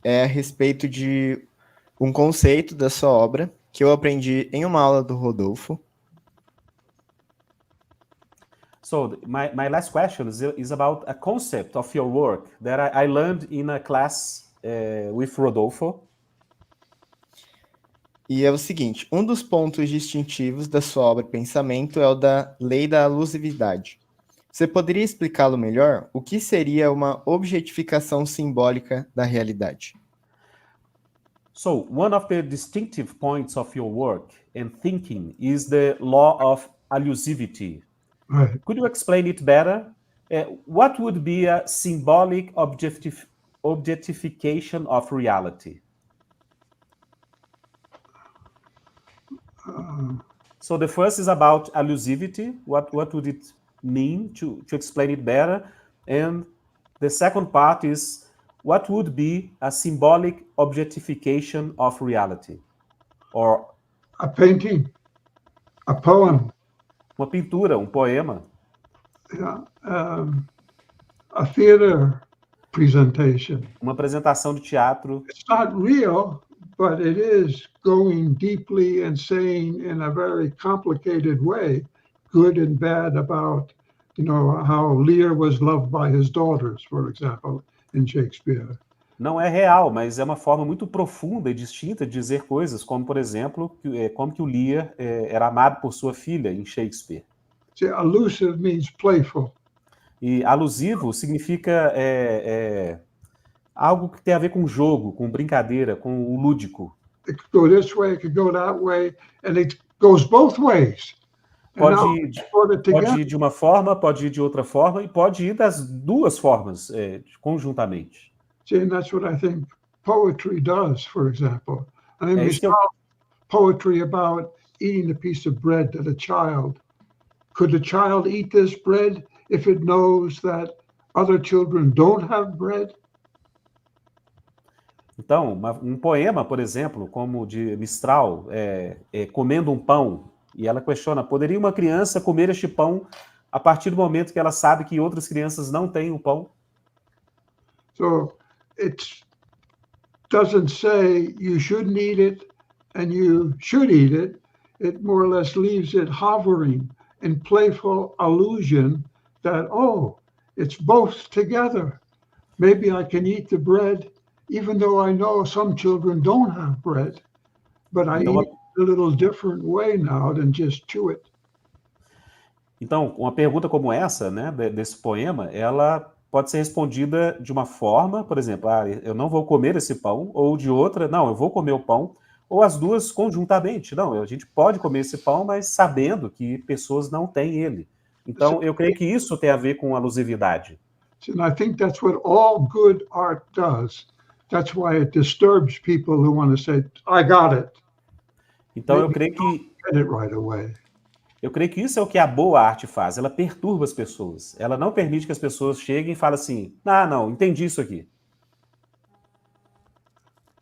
é a respeito de um conceito da sua obra que eu aprendi em uma aula do Rodolfo.
So, my last question is about a concept of your work that I learned in a class with Rodolfo.
E é o seguinte, um dos pontos distintivos da sua obra Pensamento é o da lei da alusividade. Você poderia explicá-lo melhor? O que seria uma objetificação simbólica da realidade?
So, one of the distinctive points of your work and thinking is the law of allusivity.
Right.
Could you explain it better? What would be a symbolic objectification of reality? So the first is about allusivity. What would it mean to explain it better? And the second part is, what would be a symbolic objectification of reality? Or
A painting, a poem,
uma pintura, um poema,
yeah, a theater presentation.
uma apresentação de teatro.
It's not real, but it is going deeply and saying in a very complicated way, good and bad about, how Lear was loved by his daughters, for example, in Shakespeare.
Não é real, mas é uma forma muito profunda e distinta de dizer coisas, como, por exemplo, como que o Lear era amado por sua filha em Shakespeare.
See, allusive means playful.
E alusivo significa algo que tem a ver com jogo, com brincadeira, com o lúdico.
It could go this way, it could go that way, and it goes both ways.
Pode ir de uma forma, pode ir de outra forma, e pode ir das duas formas, conjuntamente.
See, and that's what I think poetry does, for example. I mean, we
isso que
saw poetry about eating a piece of bread that a child. Could a child eat this bread if it knows that other children don't have bread?
Então, um poema, por exemplo, como de Mistral, comendo um pão, e ela questiona, poderia uma criança comer este pão a partir do momento que ela sabe que outras crianças não têm o pão?
So it doesn't say you shouldn't eat it and you should eat it. It more or less leaves it hovering in playful allusion that, oh, It's both together. Maybe I can eat the bread, even though I know some children don't have bread, but I
Então,
eat it a little different way now than just chew it.
Então, uma pergunta como essa, né, desse poema, ela pode ser respondida de uma forma, por exemplo, eu não vou comer esse pão, ou de outra, não, eu vou comer o pão, ou as duas conjuntamente. Não, a gente pode comer esse pão, mas sabendo que pessoas não têm ele. Então, eu creio que isso tem a ver com alusividade.
And I think that's what all good art does. That's why it disturbs people who want to say, I got it.
Então, eu creio que
Get it right away.
Eu creio que isso é o que a boa arte faz. Ela perturba as pessoas. Ela não permite que as pessoas cheguem e falem assim, não, entendi isso aqui.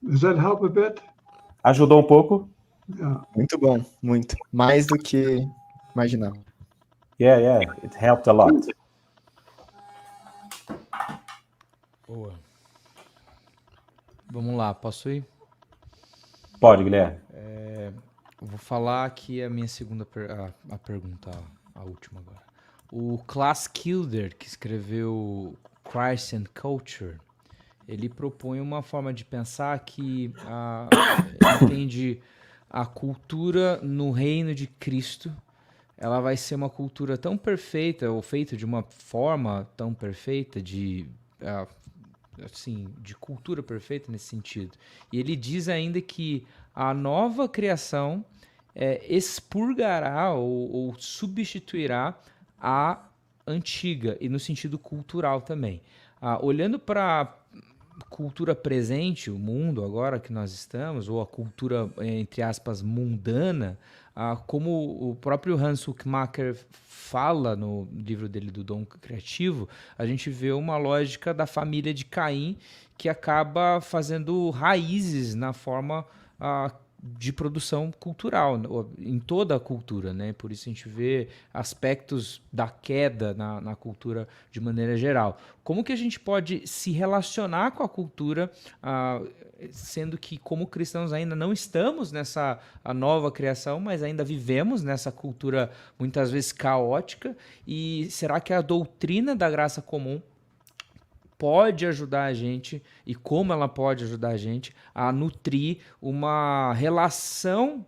Does that help a bit?
Ajudou um pouco?
Yeah.
Muito bom, muito. Mais do que imaginava.
Yeah, it helped a lot.
Boa. Vamos lá, posso ir?
Pode, Guilherme.
Eu vou falar aqui a minha segunda a pergunta, a última agora. O Klaus Kilder, que escreveu Christ and Culture, ele propõe uma forma de pensar que entende a cultura no reino de Cristo. Ela vai ser uma cultura tão perfeita, ou feita de uma forma tão perfeita, de cultura perfeita nesse sentido. E ele diz ainda que a nova criação expurgará ou substituirá a antiga, e no sentido cultural também. Olhando para a cultura presente, o mundo agora que nós estamos, ou a cultura, entre aspas, mundana, como o próprio Hans Huckmacher fala no livro dele do Dom Criativo, a gente vê uma lógica da família de Caim que acaba fazendo raízes na forma de produção cultural, em toda a cultura, né? Por isso a gente vê aspectos da queda na cultura de maneira geral. Como que a gente pode se relacionar com a cultura, sendo que como cristãos ainda não estamos nessa nova criação, mas ainda vivemos nessa cultura muitas vezes caótica, e será que a doutrina da graça comum pode ajudar a gente, e como ela pode ajudar a gente a nutrir uma relação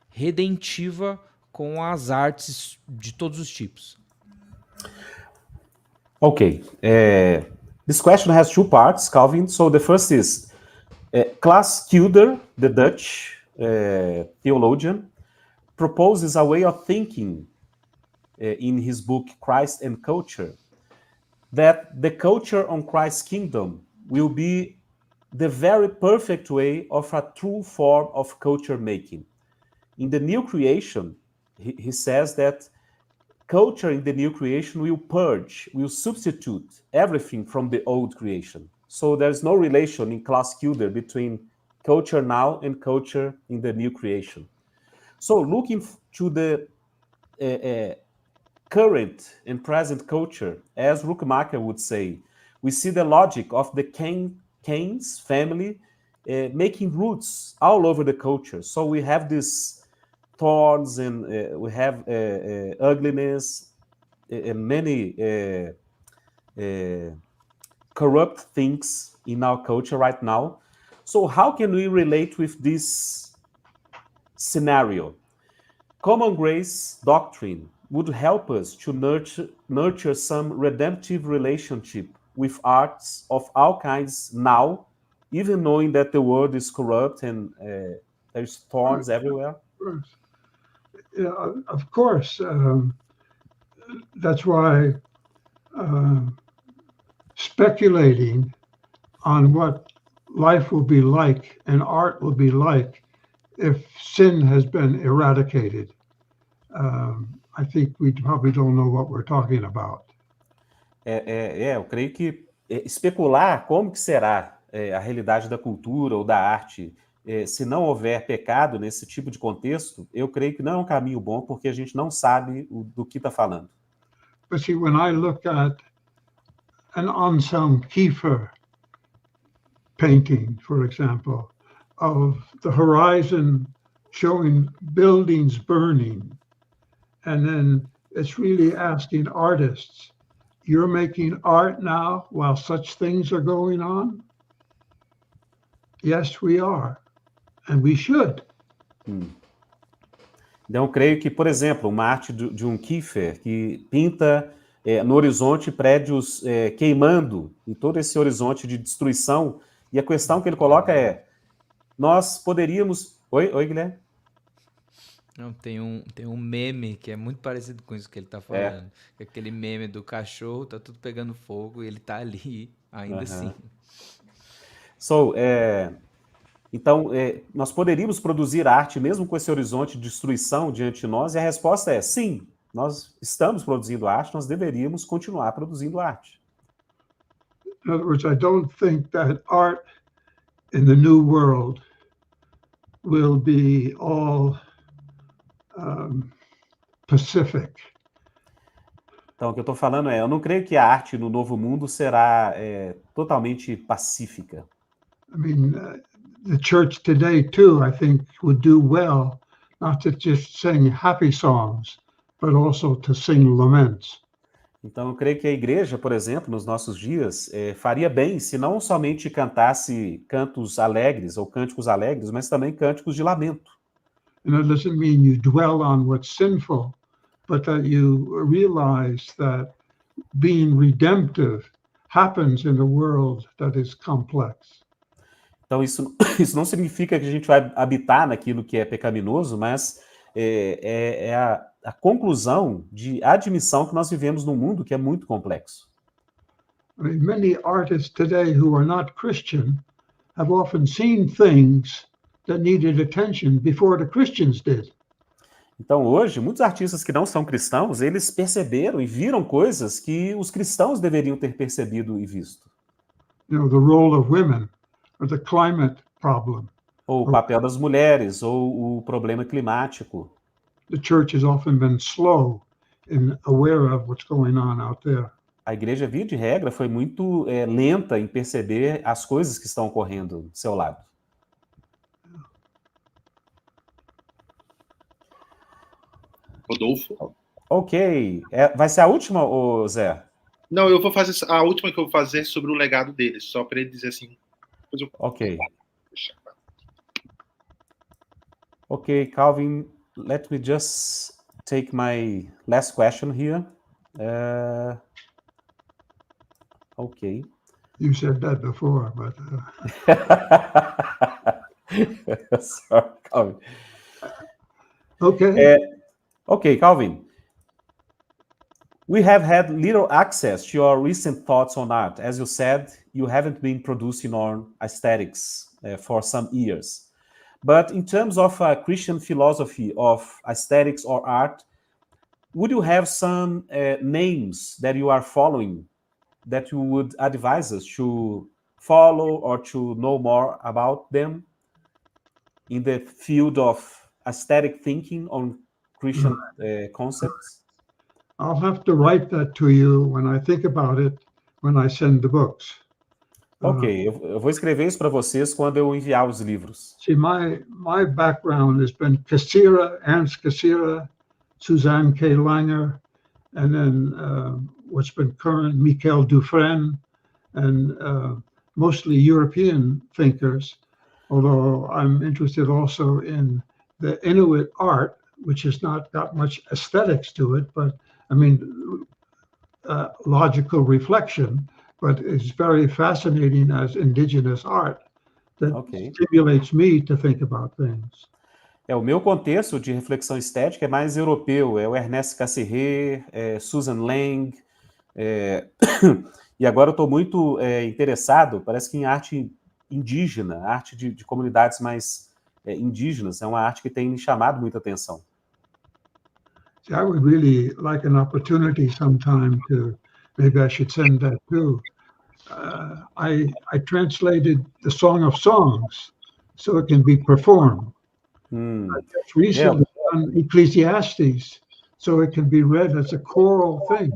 redentiva com as artes de todos os tipos?
Okay. This question has two parts, Calvin. So the first is Klaus Kilder, the Dutch theologian, proposes a way of thinking in his book Christ and Culture, that the culture on Christ's kingdom will be the very perfect way of a true form of culture making. In the new creation, he says that culture in the new creation will purge, will substitute everything from the old creation. So there's no relation in Klaus Kilder between culture now and culture in the new creation. So looking to the current and present culture, as Huckmacher would say, we see the logic of the Keynes family making roots all over the culture. So we have these thorns, and we have ugliness and many corrupt things in our culture right now. So how can we relate with this scenario? Common grace doctrine would help us to nurture some redemptive relationship with arts of all kinds now, even knowing that the world is corrupt and there's thorns everywhere.
Yeah, of course. That's why speculating on what life will be like and art will be like if sin has been eradicated, I think we probably don't know what we're talking about.
Eu creio que especular como que será a realidade da cultura ou da arte se não houver pecado nesse tipo de contexto, eu creio que não é um caminho bom, porque a gente não sabe do que está falando.
But see, when I look at an Anselm Kiefer painting, for example, of the horizon showing buildings burning, and then it's really asking artists you're making art now while such things are going on? Yes, we are. And we should.
Então, eu creio que, por exemplo, uma arte de um Kiefer que pinta no horizonte prédios queimando, em todo esse horizonte de destruição, e a questão que ele coloca é, nós poderíamos... Oi, Guilherme?
Não, tem um meme que é muito parecido com isso que ele está falando. Aquele meme do cachorro, tá tudo pegando fogo e ele tá ali ainda assim.
Então, nós poderíamos produzir arte mesmo com esse horizonte de destruição diante de nós? E a resposta é sim, nós estamos produzindo arte, nós deveríamos continuar produzindo arte.
In other words, I don't think that art in the new world will be all pacific.
Então, o que eu estou falando eu não creio que a arte no novo mundo será totalmente pacífica.
I mean, the church today too, I think, would do well not to just sing happy songs, but also to sing laments.
Então, eu creio que a igreja, por exemplo, nos nossos dias, faria bem se não somente cantasse cantos alegres ou cânticos alegres, mas também cânticos de lamento.
And that doesn't mean you dwell on what's sinful, but that you realize that being redemptive happens in a world that is complex.
Então, isso não significa que a gente vai habitar naquilo que é pecaminoso, mas é a conclusão de admissão que nós vivemos num mundo que é muito complexo.
I mean, many artists today who are not Christian have often seen things that needed attention before the Christians did.
Então, hoje, muitos artistas que não são cristãos, eles perceberam e viram coisas que os cristãos deveriam ter percebido e visto.
You know, the role of women, or the climate problem.
Ou o papel das mulheres, ou o problema climático.
The church has often been slow in aware of what's going on out there.
A igreja, via de regra, foi muito lenta em perceber as coisas que estão ocorrendo do seu lado.
Rodolfo?
Ok. Vai ser a última, Zé?
Não, eu vou fazer a última que eu vou fazer sobre o legado deles, só para ele dizer assim.
Ok. Ok, Calvin, let me just take my last question here. Ok.
You said that before, but...
Sorry, Calvin.
Okay.
Okay, Calvin. We have had little access to your recent thoughts on art. As you said, you haven't been producing on aesthetics for some years. But in terms of Christian philosophy of aesthetics or art, would you have some names that you are following that you would advise us to follow or to know more about them in the field of aesthetic thinking on Christian concepts?
I'll have to write that to you when I think about it, when I send the books.
Ok, eu vou escrever isso para vocês quando eu enviar os livros.
See, my background has been Cassira, Ernst Cassira, Suzanne K. Langer, and then what's been current, Michael Dufresne, and mostly European thinkers, although I'm interested also in the Inuit art, which has not got much aesthetics to it, but I mean, logical reflection, but it's very fascinating as indigenous art that stimulates me to think about things.
O meu contexto de reflexão estética é mais europeu, é o Ernest Cassirer, Susan Lang, e agora eu estou muito interessado, parece que em arte indígena, arte de comunidades mais indígenas, é uma arte que tem me chamado muita atenção.
See, I would really like an opportunity sometime to, maybe I should send that too. I translated the Song of Songs so it can be performed. I just recently done Ecclesiastes so it can be read as a choral thing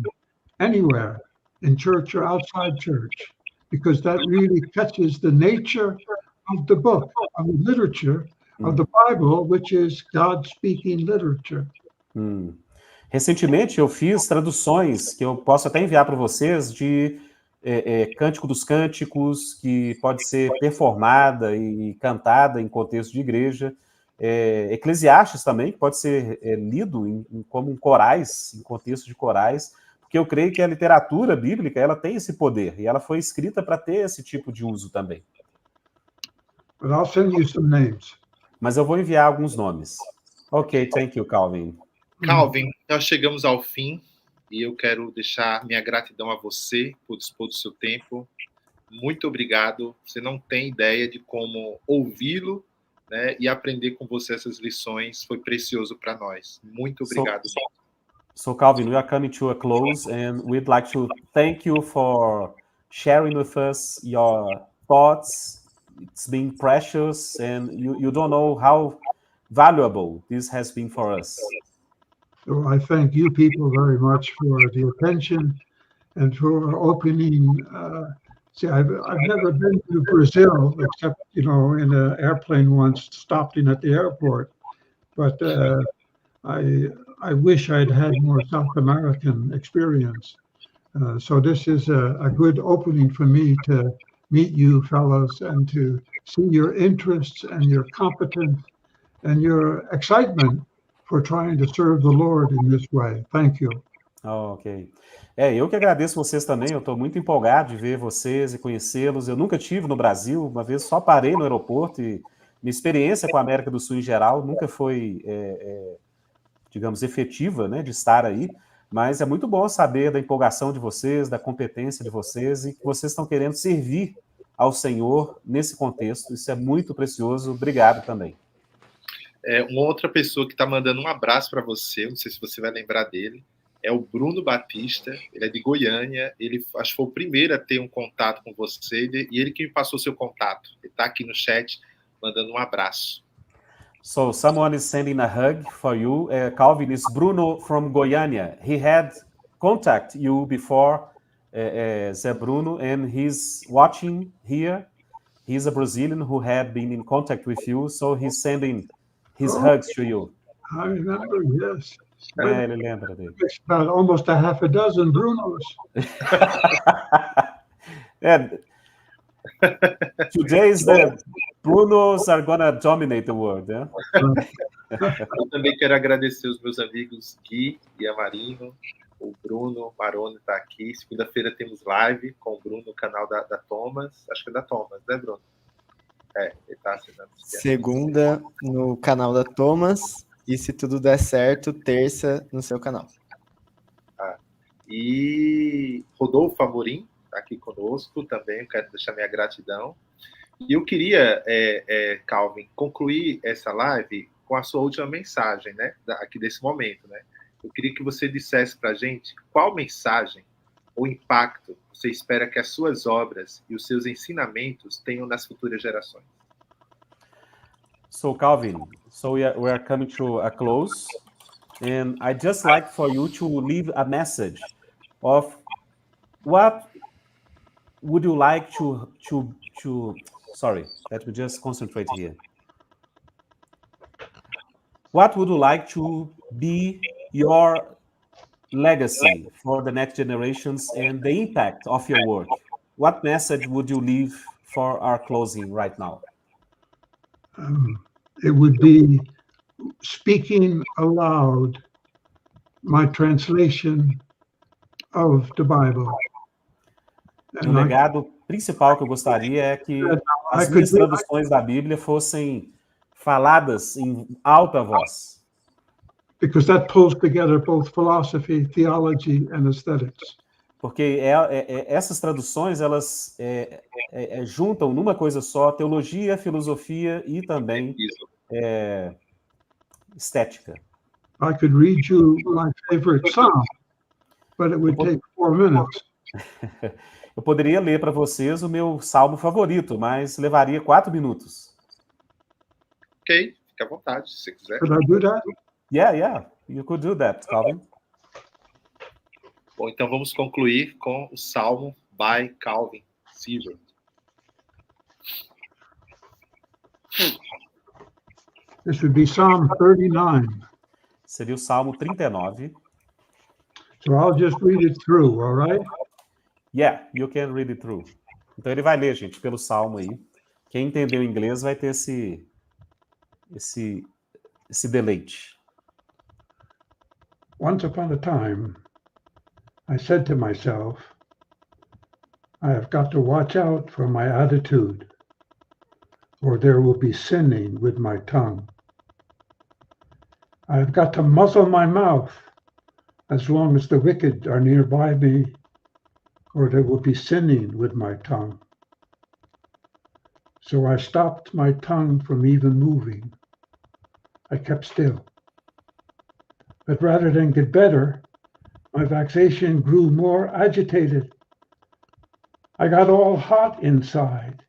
anywhere, in church or outside church, because that really catches the nature of the book, of the literature of the Bible, which is God-speaking literature.
Recentemente eu fiz traduções que eu posso até enviar para vocês de Cântico dos Cânticos, que pode ser performada e cantada em contexto de igreja. Eclesiastes também, que pode ser lido como corais, em contexto de corais, porque eu creio que a literatura bíblica ela tem esse poder, e ela foi escrita para ter esse tipo de uso também.
But I'll send you some names.
Mas eu vou enviar alguns nomes. Ok, thank you, Calvin.
Calvin, nós chegamos ao fim e eu quero deixar minha gratidão a você por dispor do seu tempo. Muito obrigado. Você não tem ideia de como ouvi-lo, né, e aprender com você essas lições foi precioso para nós. Muito obrigado.
So Calvin, we are coming to a close and we'd like to thank you for sharing with us your thoughts. It's been precious and you don't know how valuable this has been for us.
So I thank you people very much for the attention and for opening. See, I've never been to Brazil except, in an airplane once, stopping at the airport. But I wish I'd had more South American experience. So this is a good opening for me to meet you fellows and to see your interests and your competence and your excitement for trying to serve the Lord in this way. Thank you.
Ok. Eu que agradeço vocês também, eu estou muito empolgado de ver vocês e conhecê-los. Eu nunca estive no Brasil, uma vez só parei no aeroporto e minha experiência com a América do Sul em geral nunca foi, digamos, efetiva, né, de estar aí, mas é muito bom saber da empolgação de vocês, da competência de vocês e que vocês estão querendo servir ao Senhor nesse contexto. Isso é muito precioso. Obrigado também.
Uma outra pessoa que está mandando um abraço para você, não sei se você vai lembrar dele, é o Bruno Batista. Ele é de Goiânia, ele acho que foi o primeiro a ter um contato com você e ele que me passou seu contato. Ele está aqui no chat mandando um abraço.
So someone is sending a hug for you. Calvin, is Bruno from Goiânia. He had contact you before, Zé Bruno, and he's watching here. He's a Brazilian who had been in contact with you, so he's sending his hugs to you.
I remember, yes.
Ele lembra dele.
It's about almost a half a dozen Brunos.
Today's the Brunos are gonna dominate the world, né?
Eu também quero agradecer os meus amigos Gui e Amarino, o Bruno Maroni está aqui. Segunda-feira temos live com o Bruno no canal da Thomas. Acho que é da Thomas, né, Bruno? Ele está assinando.
Segunda no canal da Thomas e, se tudo der certo, terça no seu canal.
E Rodolfo Amorim está aqui conosco também. Eu quero deixar minha gratidão. E eu queria, Calvin, concluir essa live com a sua última mensagem, né? Aqui desse momento, né? Eu queria que você dissesse para a gente qual mensagem ou impacto você espera que as suas obras e os seus ensinamentos tenham nas futuras gerações.
So Calvin, we are coming to a close, and I'd just like for you to leave a message of what would you like to sorry, let me just concentrate here. What would you like to be your legacy for the next generations and the impact of your work? What message would you leave for our closing right now?
It would be speaking aloud my translation of the Bible.
O legado principal que eu gostaria é que as minhas traduções da Bíblia fossem faladas em alta voz.
Because that pulls together both philosophy, theology, and aesthetics.
Porque essas traduções, elas juntam numa coisa só teologia, filosofia e também estética.
I could read you my favorite psalm, but it would take 4 minutes.
Eu poderia ler para vocês o meu salmo favorito, mas levaria 4 minutos.
Ok, fica à vontade, se você quiser.
Could I do that?
Yeah, you could do that, Calvin.
Bom, então vamos concluir com o Salmo by Calvin Seerveld.
This would be Psalm 39.
Seria o Salmo 39.
So I'll just read it through, all right?
Yeah, you can read it through. Então ele vai ler, gente, pelo salmo aí. Quem entendeu inglês vai ter esse deleite.
Once upon a time, I said to myself, I have got to watch out for my attitude, or there will be sinning with my tongue. I have got to muzzle my mouth as long as the wicked are nearby me, or there will be sinning with my tongue. So I stopped my tongue from even moving. I kept still. But rather than get better, my vexation grew more agitated. I got all hot inside.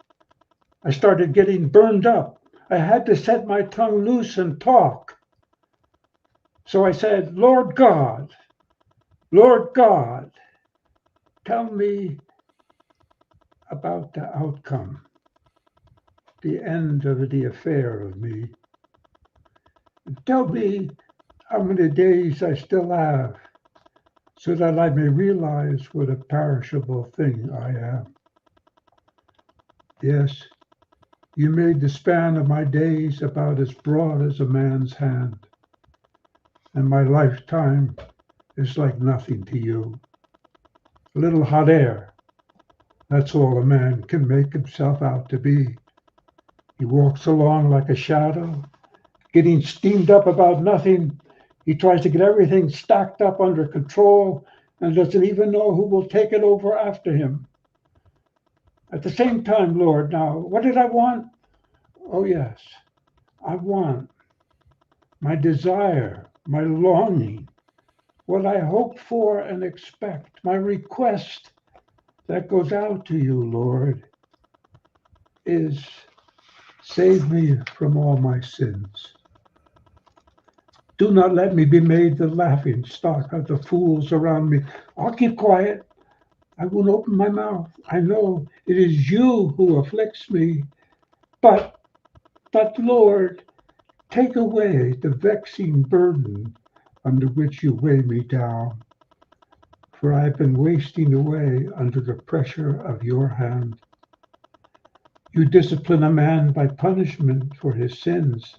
I started getting burned up. I had to set my tongue loose and talk. So I said, Lord God, tell me about the outcome, the end of the affair of me. Tell me how many days I still have, so that I may realize what a perishable thing I am. Yes, you made the span of my days about as broad as a man's hand, and my lifetime is like nothing to you. A little hot air, that's all a man can make himself out to be. He walks along like a shadow, getting steamed up about nothing. He tries to get everything stacked up under control and doesn't even know who will take it over after him. At the same time, Lord, now, what did I want? Oh, yes, I want my desire, my longing, what I hope for and expect, my request that goes out to you, Lord, is save me from all my sins. Do not let me be made the laughing stock of the fools around me. I'll keep quiet. I won't open my mouth. I know it is you who afflicts me. But Lord, take away the vexing burden under which you weigh me down. For I've been wasting away under the pressure of your hand. You discipline a man by punishment for his sins,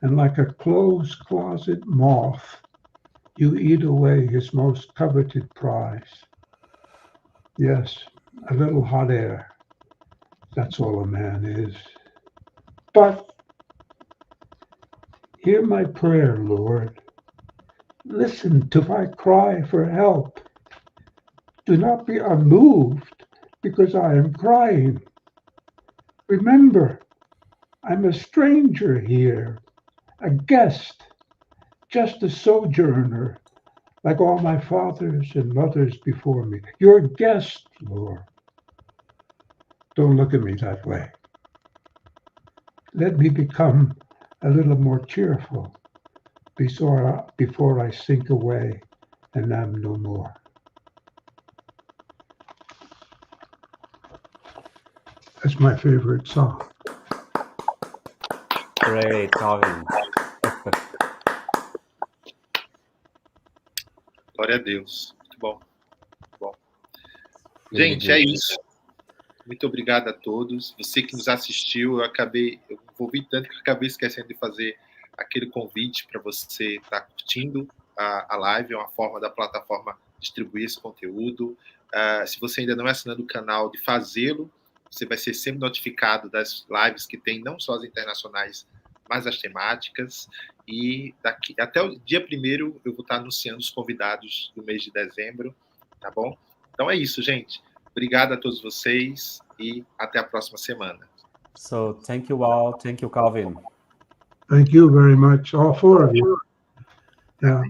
and like a closed closet moth, you eat away his most coveted prize. Yes, a little hot air, that's all a man is. But hear my prayer, Lord. Listen to my cry for help. Do not be unmoved because I am crying. Remember, I'm a stranger here, a guest, just a sojourner, like all my fathers and mothers before me. Your guest, Lord. Don't look at me that way. Let me become a little more cheerful before I sink away and am no more. That's my favorite song.
Great, Calvin.
Glória a Deus. Muito bom. Muito bom. Gente, é isso. Muito obrigado a todos. Você que nos assistiu, eu envolvi tanto que eu acabei esquecendo de fazer aquele convite para você estar curtindo a live. É uma forma da plataforma distribuir esse conteúdo. Se você ainda não é assinando o canal, de fazê-lo. Você vai ser sempre notificado das lives que tem, não só as internacionais, mas as temáticas. E daqui até o dia 1º eu vou estar anunciando os convidados do mês de dezembro, tá bom? Então é isso, gente. Obrigado a todos vocês e até a próxima semana.
So, thank you all. Thank you, Calvin.
Thank you very much, all four of you. Yeah.